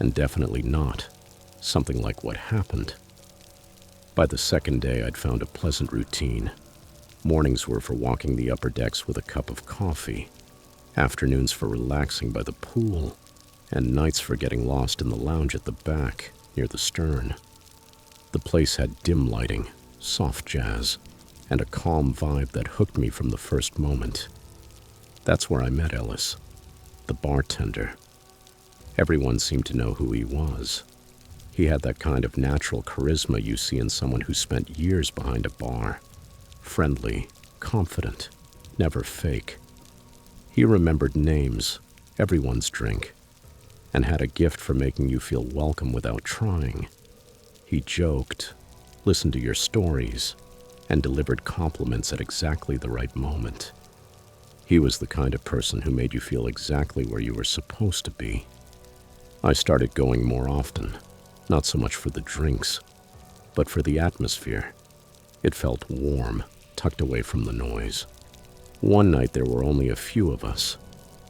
and definitely not something like what happened. By the second day, I'd found a pleasant routine. Mornings were for walking the upper decks with a cup of coffee, afternoons for relaxing by the pool, and nights for getting lost in the lounge at the back, near the stern. The place had dim lighting, soft jazz, and a calm vibe that hooked me from the first moment. That's where I met Ellis, the bartender. Everyone seemed to know who he was. He had that kind of natural charisma you see in someone who spent years behind a bar. Friendly, confident, never fake. He remembered names, everyone's drink, and had a gift for making you feel welcome without trying. He joked, listened to your stories, and delivered compliments at exactly the right moment. He was the kind of person who made you feel exactly where you were supposed to be. I started going more often, not so much for the drinks, but for the atmosphere. It felt warm, tucked away from the noise. One night there were only a few of us.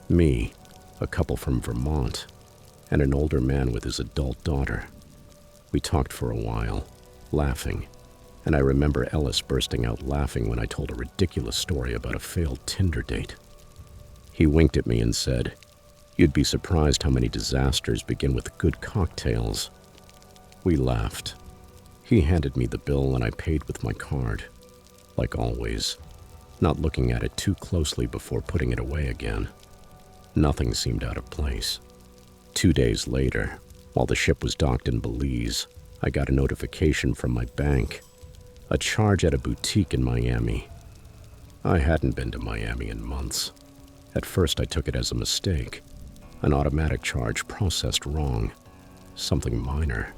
Me, a couple from Vermont, and an older man with his adult daughter. We talked for a while, laughing, and I remember Ellis bursting out laughing when I told a ridiculous story about a failed Tinder date. He winked at me and said, "You'd be surprised how many disasters begin with good cocktails." We laughed. He handed me the bill and I paid with my card, like always, not looking at it too closely before putting it away again. Nothing seemed out of place. 2 days later, while the ship was docked in Belize, I got a notification from my bank, a charge at a boutique in Miami. I hadn't been to Miami in months. At first I took it as a mistake, an automatic charge processed wrong, something minor.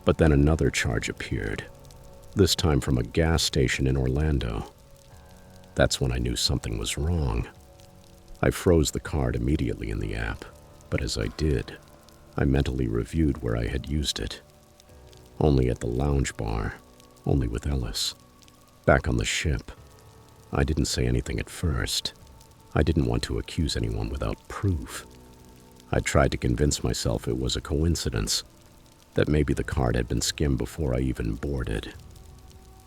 But then another charge appeared, this time from a gas station in Orlando. That's when I knew something was wrong. I froze the card immediately in the app, but as I did, I mentally reviewed where I had used it. Only at the lounge bar, only with Ellis. Back on the ship. I didn't say anything at first. I didn't want to accuse anyone without proof. I tried to convince myself it was a coincidence, that maybe the card had been skimmed before I even boarded.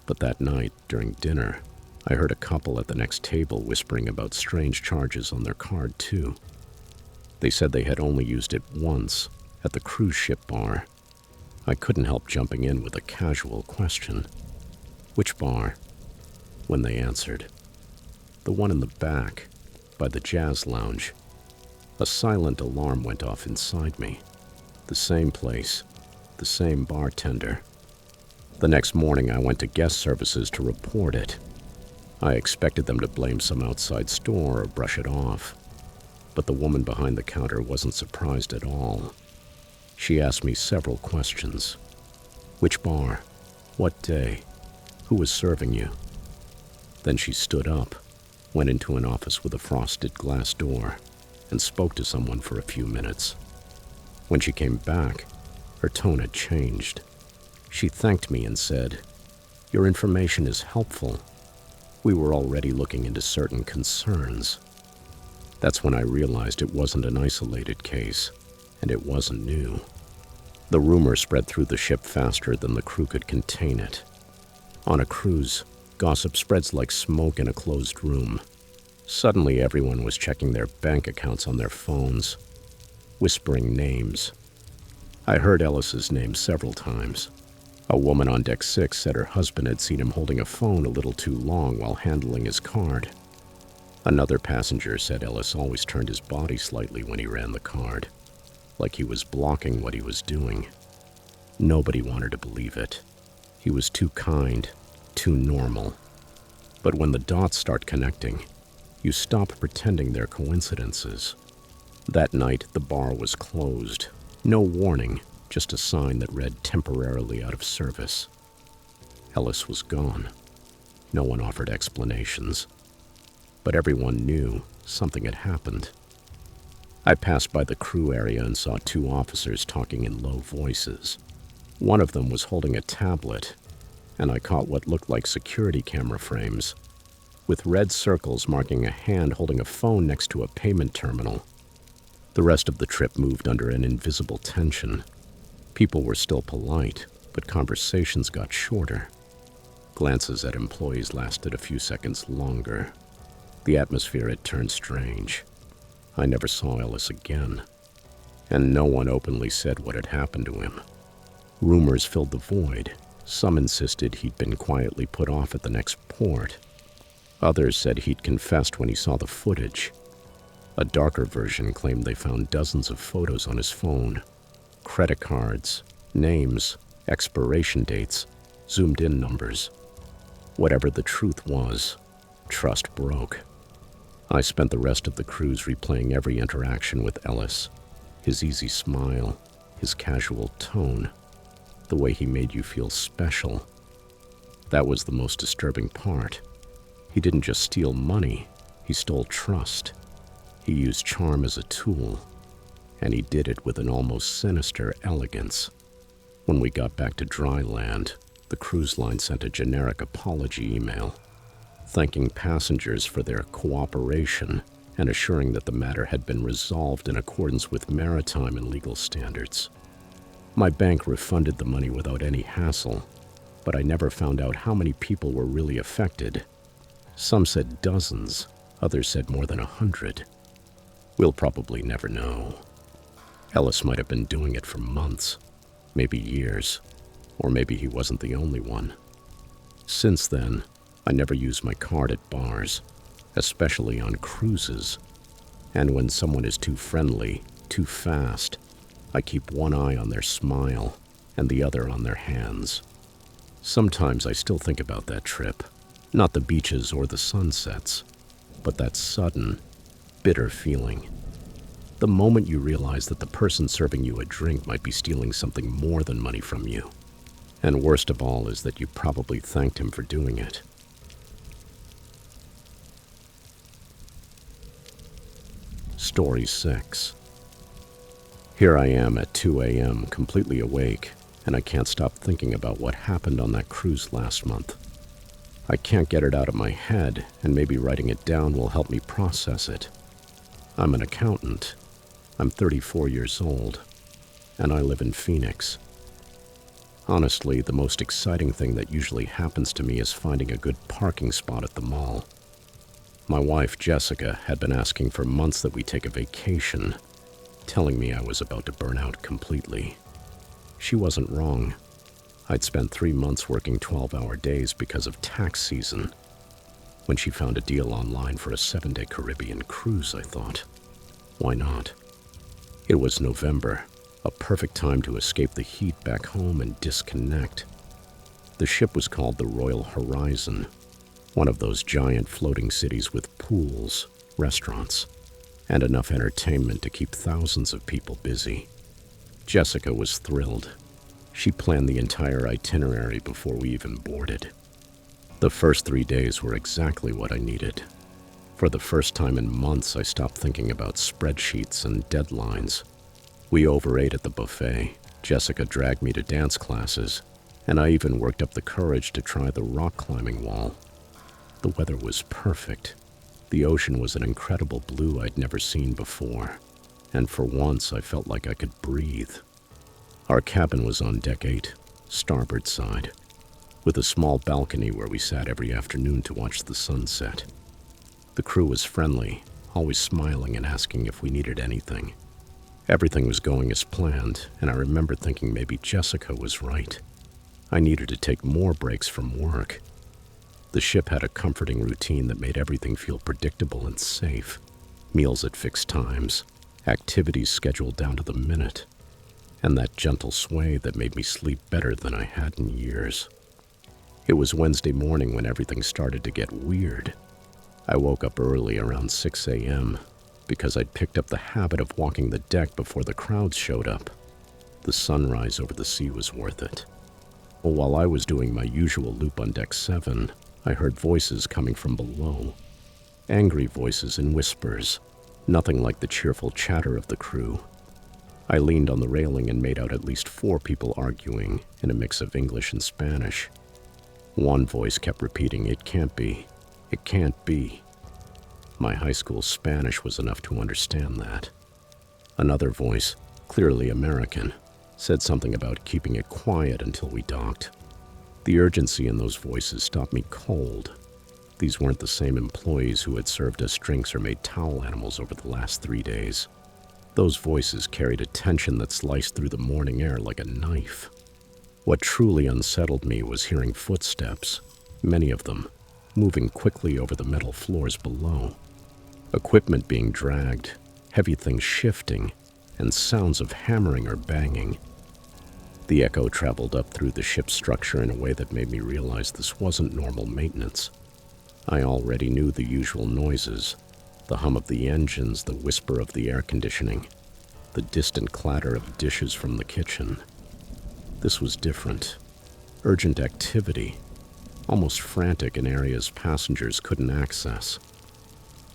But that night, during dinner, I heard a couple at the next table whispering about strange charges on their card too. They said they had only used it once, at the cruise ship bar. I couldn't help jumping in with a casual question. "Which bar?" When they answered, The one in the back, by the jazz lounge. A silent alarm went off inside me. The same place, the same bartender. The next morning, I went to guest services to report it. I expected them to blame some outside store or brush it off. But the woman behind the counter wasn't surprised at all. She asked me several questions. Which bar? What day? Who was serving you? Then she stood up, went into an office with a frosted glass door, and spoke to someone for a few minutes. When she came back, her tone had changed. She thanked me and said, "Your information is helpful. We were already looking into certain concerns." That's when I realized it wasn't an isolated case, and it wasn't new. The rumor spread through the ship faster than the crew could contain it. On a cruise, gossip spreads like smoke in a closed room. Suddenly, everyone was checking their bank accounts on their phones, whispering names. I heard Ellis's name several times. A woman on deck 6 said her husband had seen him holding a phone a little too long while handling his card. Another passenger said Ellis always turned his body slightly when he ran the card, like he was blocking what he was doing. Nobody wanted to believe it. He was too kind, too normal. But when the dots start connecting, you stop pretending they're coincidences. That night, the bar was closed. No warning, just a sign that read "temporarily out of service." Ellis was gone. No one offered explanations. But everyone knew something had happened. I passed by the crew area and saw two officers talking in low voices. One of them was holding a tablet, and I caught what looked like security camera frames, with red circles marking a hand holding a phone next to a payment terminal. The rest of the trip moved under an invisible tension. People were still polite, but conversations got shorter. Glances at employees lasted a few seconds longer. The atmosphere had turned strange. I never saw Ellis again, and no one openly said what had happened to him. Rumors filled the void. Some insisted he'd been quietly put off at the next port. Others said he'd confessed when he saw the footage. A darker version claimed they found dozens of photos on his phone, credit cards, names, expiration dates, zoomed-in numbers. Whatever the truth was, trust broke. I spent the rest of the cruise replaying every interaction with Ellis, his easy smile, his casual tone, the way he made you feel special. That was the most disturbing part. He didn't just steal money, he stole trust. He used charm as a tool, and he did it with an almost sinister elegance. When we got back to dry land, the cruise line sent a generic apology email, thanking passengers for their cooperation and assuring that the matter had been resolved in accordance with maritime and legal standards. My bank refunded the money without any hassle, but I never found out how many people were really affected. Some said dozens, others said more than 100. We'll probably never know. Ellis might have been doing it for months, maybe years, or maybe he wasn't the only one. Since then, I never use my card at bars, especially on cruises. And when someone is too friendly, too fast, I keep one eye on their smile and the other on their hands. Sometimes I still think about that trip, not the beaches or the sunsets, but that sudden, bitter feeling. The moment you realize that the person serving you a drink might be stealing something more than money from you. And worst of all is that you probably thanked him for doing it. Story 6. Here I am at 2 a.m., completely awake, and I can't stop thinking about what happened on that cruise last month. I can't get it out of my head, and maybe writing it down will help me process it. I'm an accountant. I'm 34 years old, and I live in Phoenix. Honestly, the most exciting thing that usually happens to me is finding a good parking spot at the mall. My wife, Jessica, had been asking for months that we take a vacation, telling me I was about to burn out completely. She wasn't wrong. I'd spent 3 months working 12-hour days because of tax season. When she found a deal online for a 7-day Caribbean cruise, I thought, why not? It was November, a perfect time to escape the heat back home and disconnect. The ship was called the Royal Horizon, one of those giant floating cities with pools, restaurants, and enough entertainment to keep thousands of people busy. Jessica was thrilled. She planned the entire itinerary before we even boarded. The first 3 days were exactly what I needed. For the first time in months, I stopped thinking about spreadsheets and deadlines. We overate at the buffet. Jessica dragged me to dance classes, and I even worked up the courage to try the rock climbing wall. The weather was perfect. The ocean was an incredible blue I'd never seen before, and for once I felt like I could breathe. Our cabin was on deck 8, starboard side, with a small balcony where we sat every afternoon to watch the sunset. The crew was friendly, always smiling and asking if we needed anything. Everything was going as planned, and I remember thinking maybe Jessica was right. I needed to take more breaks from work. The ship had a comforting routine that made everything feel predictable and safe. Meals at fixed times, activities scheduled down to the minute, and that gentle sway that made me sleep better than I had in years. It was Wednesday morning when everything started to get weird. I woke up early around 6 a.m. because I'd picked up the habit of walking the deck before the crowds showed up. The sunrise over the sea was worth it. Well, while I was doing my usual loop on deck 7, I heard voices coming from below. Angry voices in whispers, nothing like the cheerful chatter of the crew. I leaned on the railing and made out at least 4 people arguing in a mix of English and Spanish. One voice kept repeating, "It can't be. It can't be." My high school Spanish was enough to understand that. Another voice, clearly American, said something about keeping it quiet until we docked. The urgency in those voices stopped me cold. These weren't the same employees who had served us drinks or made towel animals over the last 3 days. Those voices carried a tension that sliced through the morning air like a knife. What truly unsettled me was hearing footsteps, many of them, moving quickly over the metal floors below. Equipment being dragged, heavy things shifting, and sounds of hammering or banging. The echo traveled up through the ship's structure in a way that made me realize this wasn't normal maintenance. I already knew the usual noises, the hum of the engines, the whisper of the air conditioning, the distant clatter of dishes from the kitchen. This was different. Urgent activity, almost frantic in areas passengers couldn't access.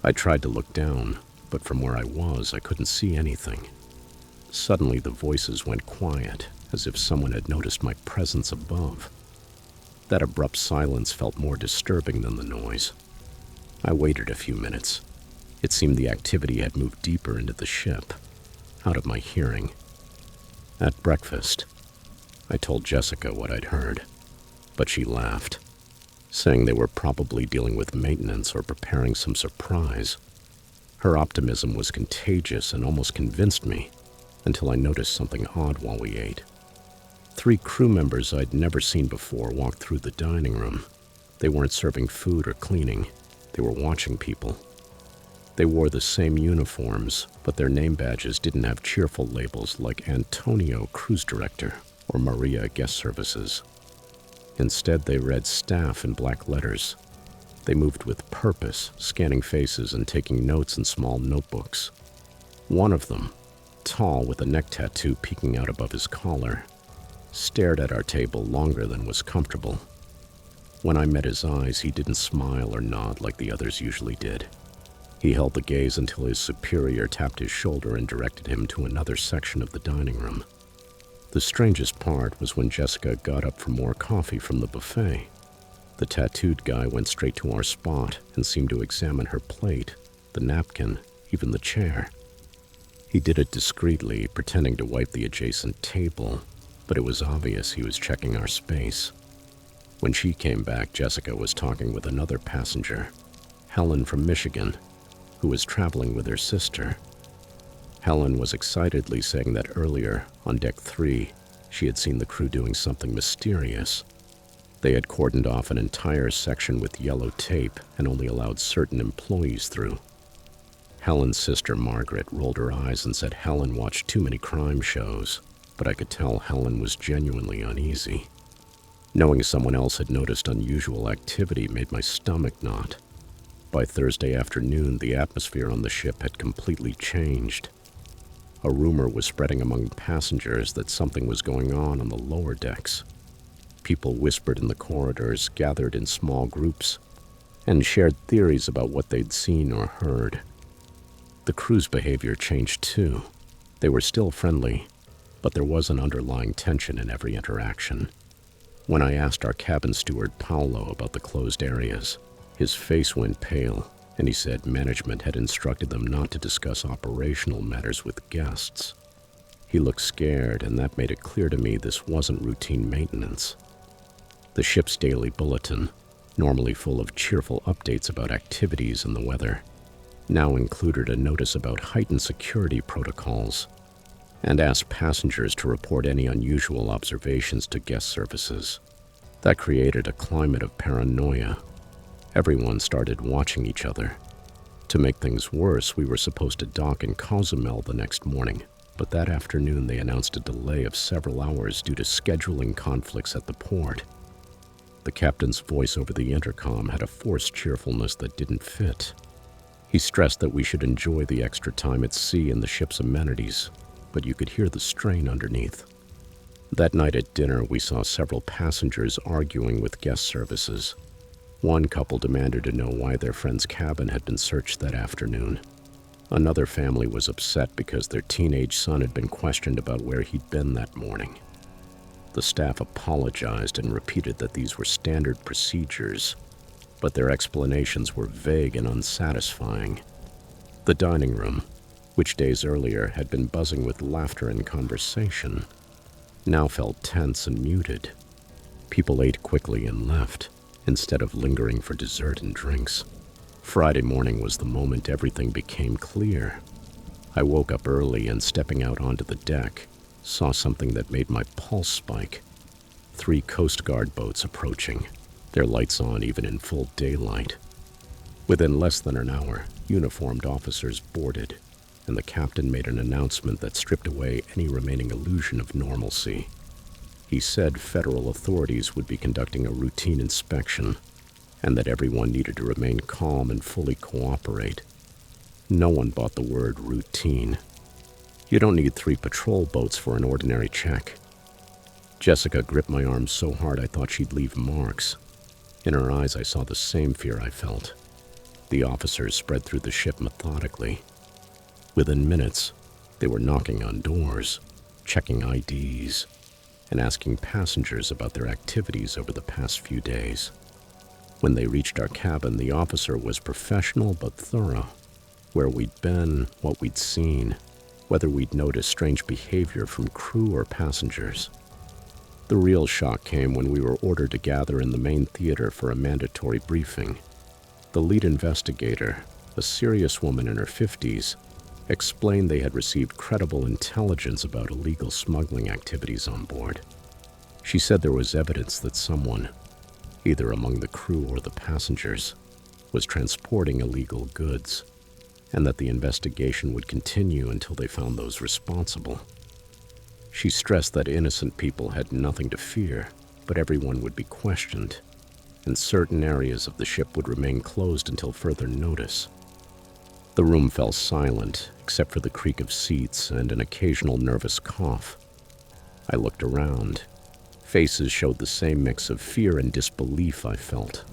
I tried to look down, but from where I was, I couldn't see anything. Suddenly, the voices went quiet, as if someone had noticed my presence above. That abrupt silence felt more disturbing than the noise. I waited a few minutes. It seemed the activity had moved deeper into the ship, out of my hearing. At breakfast, I told Jessica what I'd heard, but she laughed, saying they were probably dealing with maintenance or preparing some surprise. Her optimism was contagious and almost convinced me, until I noticed something odd while we ate. 3 crew members I'd never seen before walked through the dining room. They weren't serving food or cleaning. They were watching people. They wore the same uniforms, but their name badges didn't have cheerful labels like Antonio, Cruise Director, or Maria, Guest Services. Instead, they read staff in black letters. They moved with purpose, scanning faces and taking notes in small notebooks. One of them, tall with a neck tattoo peeking out above his collar, stared at our table longer than was comfortable. When I met his eyes, he didn't smile or nod like the others usually did. He held the gaze until his superior tapped his shoulder and directed him to another section of the dining room. The strangest part was when Jessica got up for more coffee from the buffet. The tattooed guy went straight to our spot and seemed to examine her plate, the napkin, even the chair. He did it discreetly, pretending to wipe the adjacent table, but it was obvious he was checking our space. When she came back, Jessica was talking with another passenger, Helen from Michigan, who was traveling with her sister. Helen was excitedly saying that earlier, on deck 3, she had seen the crew doing something mysterious. They had cordoned off an entire section with yellow tape and only allowed certain employees through. Helen's sister, Margaret, rolled her eyes and said Helen watched too many crime shows, but I could tell Helen was genuinely uneasy. Knowing someone else had noticed unusual activity made my stomach knot. By Thursday afternoon, the atmosphere on the ship had completely changed. A rumor was spreading among passengers that something was going on the lower decks. People whispered in the corridors, gathered in small groups, and shared theories about what they'd seen or heard. The crew's behavior changed too. They were still friendly, but there was an underlying tension in every interaction. When I asked our cabin steward, Paolo, about the closed areas, his face went pale, and he said management had instructed them not to discuss operational matters with guests. He looked scared, and that made it clear to me this wasn't routine maintenance. The ship's daily bulletin, normally full of cheerful updates about activities and the weather, now included a notice about heightened security protocols and asked passengers to report any unusual observations to guest services. That created a climate of paranoia. Everyone started watching each other. To make things worse, we were supposed to dock in Cozumel the next morning, but that afternoon they announced a delay of several hours due to scheduling conflicts at the port. The captain's voice over the intercom had a forced cheerfulness that didn't fit. He stressed that we should enjoy the extra time at sea and the ship's amenities, but you could hear the strain underneath. That night at dinner, we saw several passengers arguing with guest services. One couple demanded to know why their friend's cabin had been searched that afternoon. Another family was upset because their teenage son had been questioned about where he'd been that morning. The staff apologized and repeated that these were standard procedures, but their explanations were vague and unsatisfying. The dining room, which days earlier had been buzzing with laughter and conversation, now felt tense and muted. People ate quickly and left, instead of lingering for dessert and drinks. Friday morning was the moment everything became clear. I woke up early and, stepping out onto the deck, saw something that made my pulse spike. 3 Coast Guard boats approaching, their lights on even in full daylight. Within less than an hour, uniformed officers boarded, and the captain made an announcement that stripped away any remaining illusion of normalcy. He said federal authorities would be conducting a routine inspection, and that everyone needed to remain calm and fully cooperate. No one bought the word routine. You don't need 3 patrol boats for an ordinary check. Jessica gripped my arm so hard I thought she'd leave marks. In her eyes I saw the same fear I felt. The officers spread through the ship methodically. Within minutes, they were knocking on doors, checking IDs, and asking passengers about their activities over the past few days. When they reached our cabin, the officer was professional but thorough. Where we'd been, what we'd seen, whether we'd noticed strange behavior from crew or passengers. The real shock came when we were ordered to gather in the main theater for a mandatory briefing. The lead investigator, a serious woman in her 50s, explained they had received credible intelligence about illegal smuggling activities on board. She said there was evidence that someone, either among the crew or the passengers, was transporting illegal goods, and that the investigation would continue until they found those responsible. She stressed that innocent people had nothing to fear, but everyone would be questioned, and certain areas of the ship would remain closed until further notice. The room fell silent, except for the creak of seats and an occasional nervous cough. I looked around. Faces showed the same mix of fear and disbelief I felt.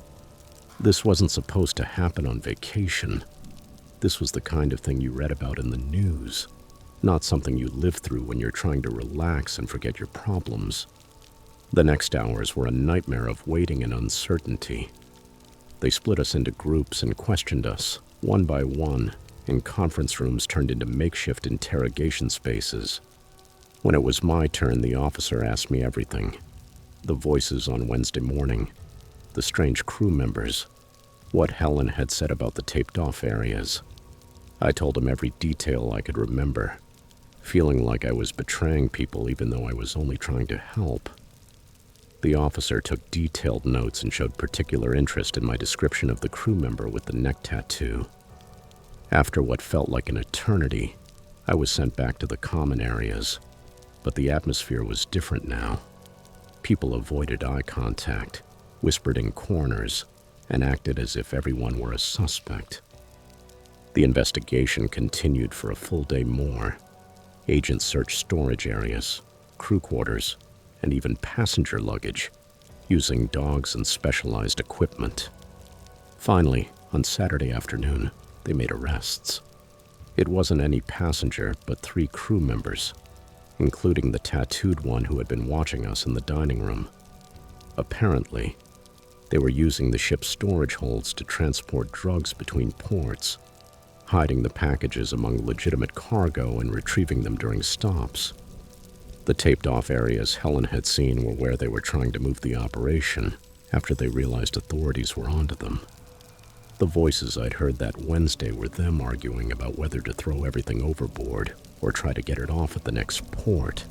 This wasn't supposed to happen on vacation. This was the kind of thing you read about in the news, not something you live through when you're trying to relax and forget your problems. The next hours were a nightmare of waiting and uncertainty. They split us into groups and questioned us, one by one, in conference rooms turned into makeshift interrogation spaces. When it was my turn, the officer asked me everything. The voices on Wednesday morning, the strange crew members, what Helen had said about the taped-off areas. I told him every detail I could remember, feeling like I was betraying people even though I was only trying to help. The officer took detailed notes and showed particular interest in my description of the crew member with the neck tattoo. After what felt like an eternity, I was sent back to the common areas, but the atmosphere was different now. People avoided eye contact, whispered in corners, and acted as if everyone were a suspect. The investigation continued for a full day more. Agents searched storage areas, crew quarters, and even passenger luggage, using dogs and specialized equipment. Finally, on Saturday afternoon, they made arrests. It wasn't any passenger, but 3 crew members, including the tattooed one who had been watching us in the dining room. Apparently, they were using the ship's storage holds to transport drugs between ports, hiding the packages among legitimate cargo and retrieving them during stops. The taped-off areas Helen had seen were where they were trying to move the operation after they realized authorities were onto them. The voices I'd heard that Wednesday were them arguing about whether to throw everything overboard or try to get it off at the next port.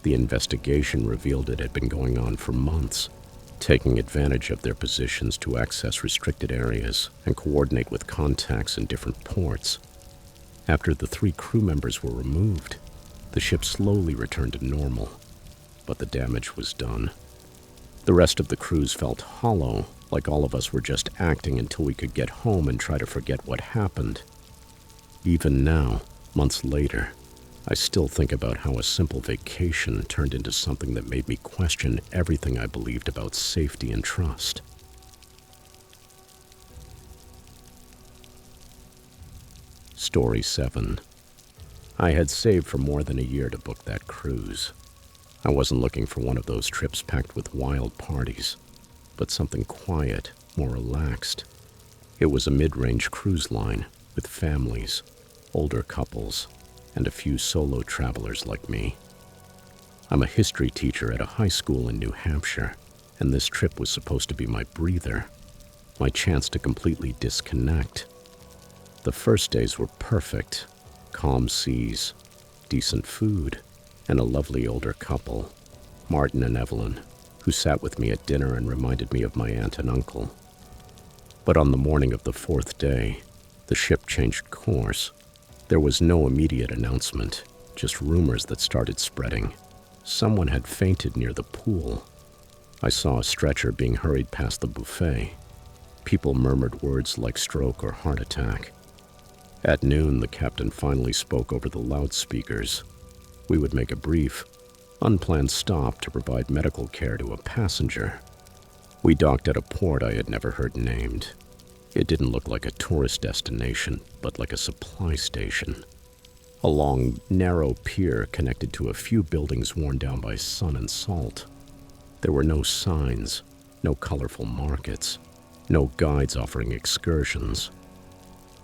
The investigation revealed it had been going on for months, taking advantage of their positions to access restricted areas and coordinate with contacts in different ports. After the 3 crew members were removed, the ship slowly returned to normal, but the damage was done. The rest of the crews felt hollow, like all of us were just acting until we could get home and try to forget what happened. Even now, months later, I still think about how a simple vacation turned into something that made me question everything I believed about safety and trust. Story 7. I had saved for more than a year to book that cruise. I wasn't looking for one of those trips packed with wild parties, but something quiet, more relaxed. It was a mid-range cruise line with families, older couples, and a few solo travelers like me. I'm a history teacher at a high school in New Hampshire, and this trip was supposed to be my breather, my chance to completely disconnect. The first days were perfect. Calm seas, decent food, and a lovely older couple, Martin and Evelyn, who sat with me at dinner and reminded me of my aunt and uncle. But on the morning of the 4th day, the ship changed course. There was no immediate announcement, just rumors that started spreading. Someone had fainted near the pool. I saw a stretcher being hurried past the buffet. People murmured words like stroke or heart attack. At noon, the captain finally spoke over the loudspeakers. We would make a brief, unplanned stop to provide medical care to a passenger. We docked at a port I had never heard named. It didn't look like a tourist destination, but like a supply station. A long, narrow pier connected to a few buildings worn down by sun and salt. There were no signs, no colorful markets, no guides offering excursions.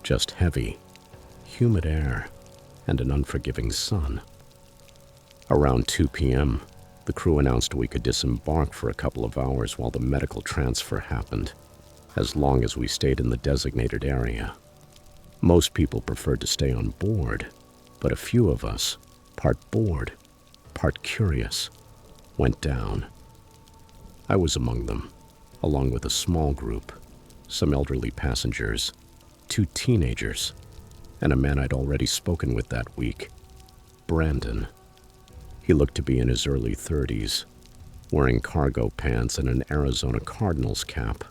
Just heavy, humid air and an unforgiving sun. Around 2 p.m., the crew announced we could disembark for a couple of hours while the medical transfer happened, as long as we stayed in the designated area. Most people preferred to stay on board, but a few of us, part bored, part curious, went down. I was among them, along with a small group, some elderly passengers, 2 teenagers, and a man I'd already spoken with that week, Brandon. He looked to be in his early 30s, wearing cargo pants and an Arizona Cardinals cap.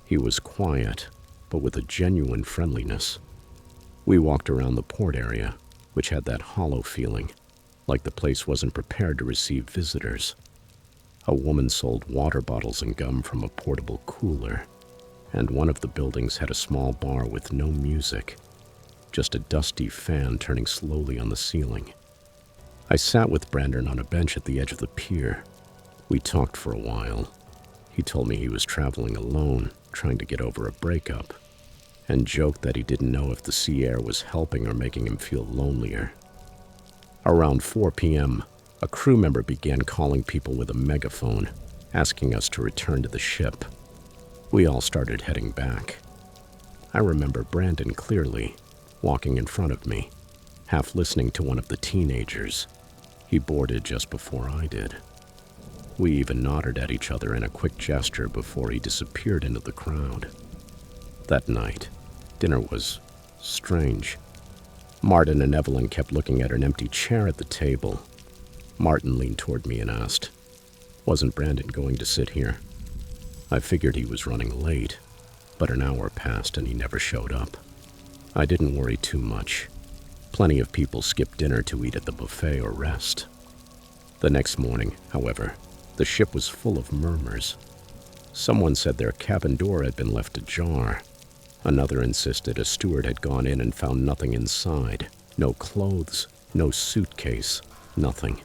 He was quiet, but with a genuine friendliness. We walked around the port area, which had that hollow feeling, like the place wasn't prepared to receive visitors. A woman sold water bottles and gum from a portable cooler, and one of the buildings had a small bar with no music, just a dusty fan turning slowly on the ceiling. I sat with Brandon on a bench at the edge of the pier. We talked for a while. He told me he was traveling alone, trying to get over a breakup, and joked that he didn't know if the sea air was helping or making him feel lonelier. Around 4 p.m., a crew member began calling people with a megaphone, asking us to return to the ship. We all started heading back. I remember Brandon clearly, walking in front of me, half listening to one of the teenagers. He boarded just before I did. We even nodded at each other in a quick gesture before he disappeared into the crowd. That night, dinner was strange. Martin and Evelyn kept looking at an empty chair at the table. Martin leaned toward me and asked, "Wasn't Brandon going to sit here?" I figured he was running late, but an hour passed and he never showed up. I didn't worry too much. Plenty of people skipped dinner to eat at the buffet or rest. The next morning, however, the ship was full of murmurs. Someone said their cabin door had been left ajar. Another insisted a steward had gone in and found nothing inside. No clothes, no suitcase, nothing.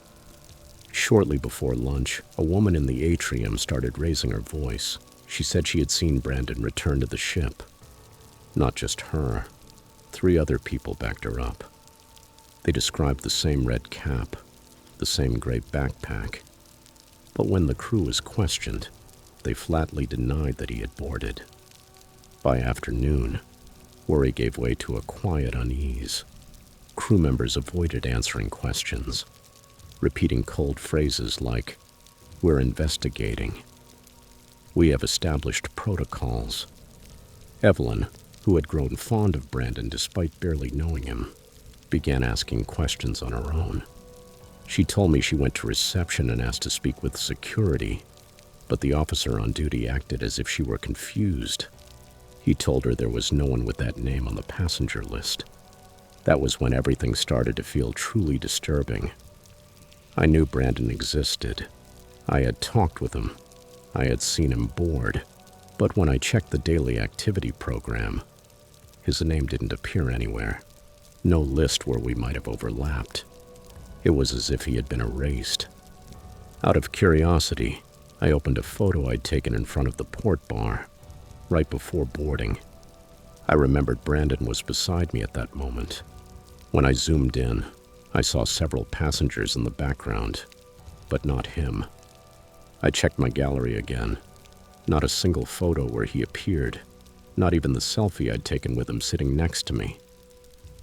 Shortly before lunch, a woman in the atrium started raising her voice. She said she had seen Brandon return to the ship. Not just her. 3 other people backed her up. They described the same red cap, the same gray backpack. But when the crew was questioned, they flatly denied that he had boarded. By afternoon, worry gave way to a quiet unease. Crew members avoided answering questions, repeating cold phrases like, "We're investigating." "We have established protocols." Evelyn, who had grown fond of Brandon despite barely knowing him, began asking questions on her own. She told me she went to reception and asked to speak with security, but the officer on duty acted as if she were confused. He told her there was no one with that name on the passenger list. That was when everything started to feel truly disturbing. I knew Brandon existed. I had talked with him. I had seen him board. But when I checked the daily activity program, his name didn't appear anywhere. No list where we might have overlapped. It was as if he had been erased. Out of curiosity, I opened a photo I'd taken in front of the port bar, right before boarding. I remembered Brandon was beside me at that moment. When I zoomed in, I saw several passengers in the background, but not him. I checked my gallery again. Not a single photo where he appeared, not even the selfie I'd taken with him sitting next to me.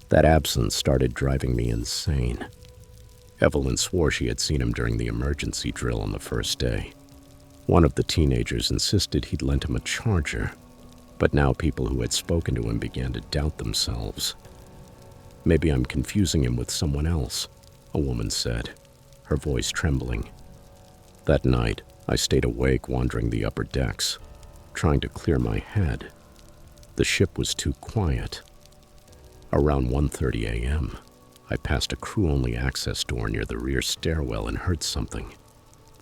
That absence started driving me insane. Evelyn swore she had seen him during the emergency drill on the first day. One of the teenagers insisted he'd lent him a charger, but now people who had spoken to him began to doubt themselves. "Maybe I'm confusing him with someone else," a woman said, her voice trembling. That night, I stayed awake wandering the upper decks, trying to clear my head. The ship was too quiet. Around 1:30 a.m., I passed a crew-only access door near the rear stairwell and heard something.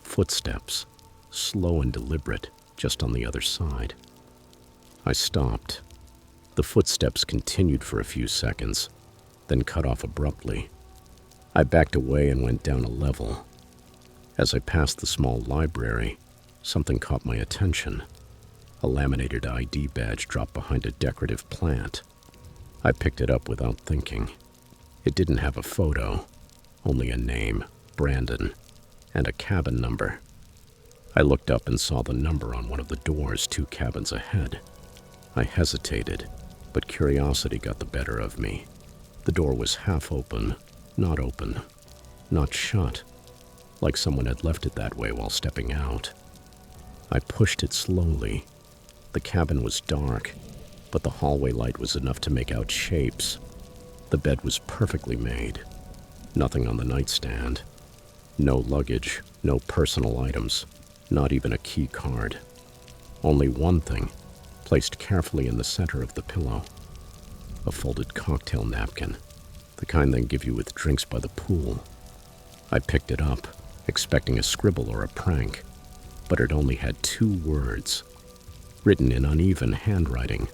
Footsteps, slow and deliberate, just on the other side. I stopped. The footsteps continued for a few seconds, then cut off abruptly. I backed away and went down a level. As I passed the small library, something caught my attention. A laminated ID badge dropped behind a decorative plant. I picked it up without thinking. It didn't have a photo, only a name, Brandon, and a cabin number. I looked up and saw the number on one of the doors 2 cabins ahead. I hesitated, but curiosity got the better of me. The door was half open, not shut, like someone had left it that way while stepping out. I pushed it slowly. The cabin was dark, but the hallway light was enough to make out shapes. The bed was perfectly made. Nothing on the nightstand. No luggage, no personal items, not even a key card. Only one thing, placed carefully in the center of the pillow. A folded cocktail napkin, the kind they give you with drinks by the pool. I picked it up, expecting a scribble or a prank, but it only had 2 words, written in uneven handwriting.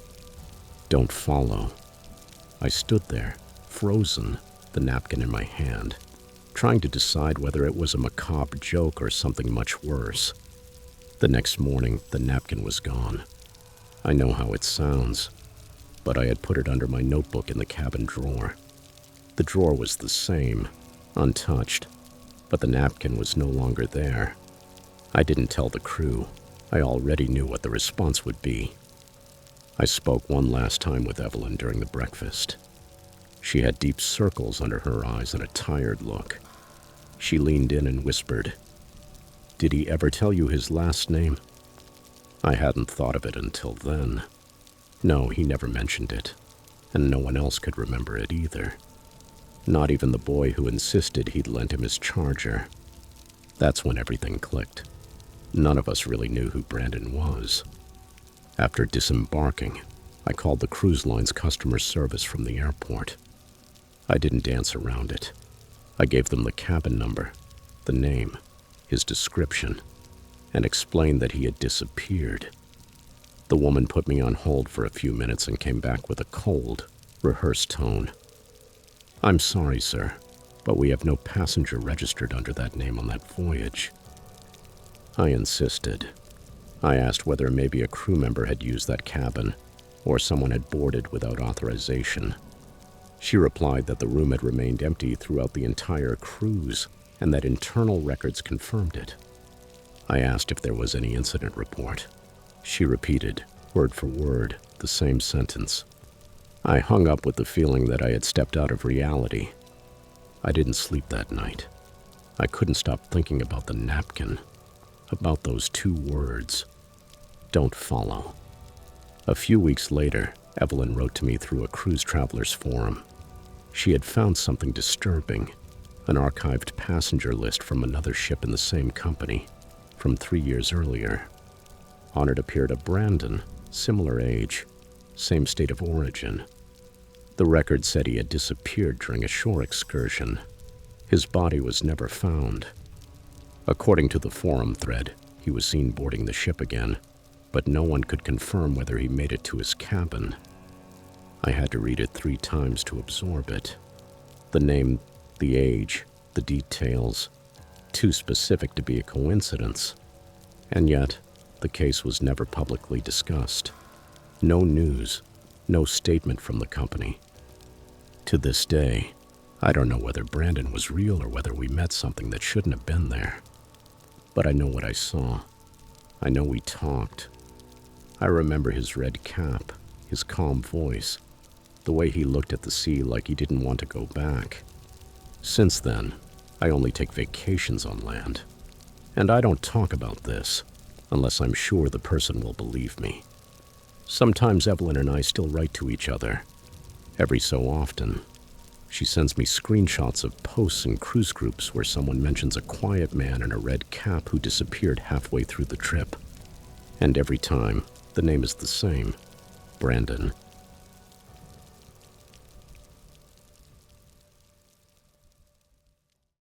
"Don't follow." I stood there, frozen, the napkin in my hand, trying to decide whether it was a macabre joke or something much worse. The next morning, the napkin was gone. I know how it sounds, but I had put it under my notebook in the cabin drawer. The drawer was the same, untouched, but the napkin was no longer there. I didn't tell the crew. I already knew what the response would be. I spoke one last time with Evelyn during the breakfast. She had deep circles under her eyes and a tired look. She leaned in and whispered, Did he ever tell you his last name? I hadn't thought of it until then. No, he never mentioned it, and no one else could remember it either. Not even the boy who insisted he'd lent him his charger. That's when everything clicked. None of us really knew who Brandon was. After disembarking, I called the cruise line's customer service from the airport. I didn't dance around it. I gave them the cabin number, the name, his description, and explained that he had disappeared. The woman put me on hold for a few minutes and came back with a cold, rehearsed tone. "I'm sorry, sir, but we have no passenger registered under that name on that voyage." I insisted. I asked whether maybe a crew member had used that cabin or someone had boarded without authorization. She replied that the room had remained empty throughout the entire cruise and that internal records confirmed it. I asked if there was any incident report. She repeated, word for word, the same sentence. I hung up with the feeling that I had stepped out of reality. I didn't sleep that night. I couldn't stop thinking about the napkin, about those two words, "Don't follow." A few weeks later, Evelyn wrote to me through a cruise travelers forum. She had found something disturbing, an archived passenger list from another ship in the same company, from 3 years earlier. On it appeared a Brandon, similar age, same state of origin. The record said he had disappeared during a shore excursion. His body was never found. According to the forum thread, he was seen boarding the ship again, but no one could confirm whether he made it to his cabin. I had to read it 3 times to absorb it. The name, the age, the details, too specific to be a coincidence. And yet, the case was never publicly discussed. No news, no statement from the company. To this day, I don't know whether Brandon was real or whether we met something that shouldn't have been there. But I know what I saw. I know we talked. I remember his red cap, his calm voice, the way he looked at the sea like he didn't want to go back. Since then, I only take vacations on land. And I don't talk about this unless I'm sure the person will believe me. Sometimes Evelyn and I still write to each other. Every so often, she sends me screenshots of posts in cruise groups where someone mentions a quiet man in a red cap who disappeared halfway through the trip. And every time, the name is the same, Brandon.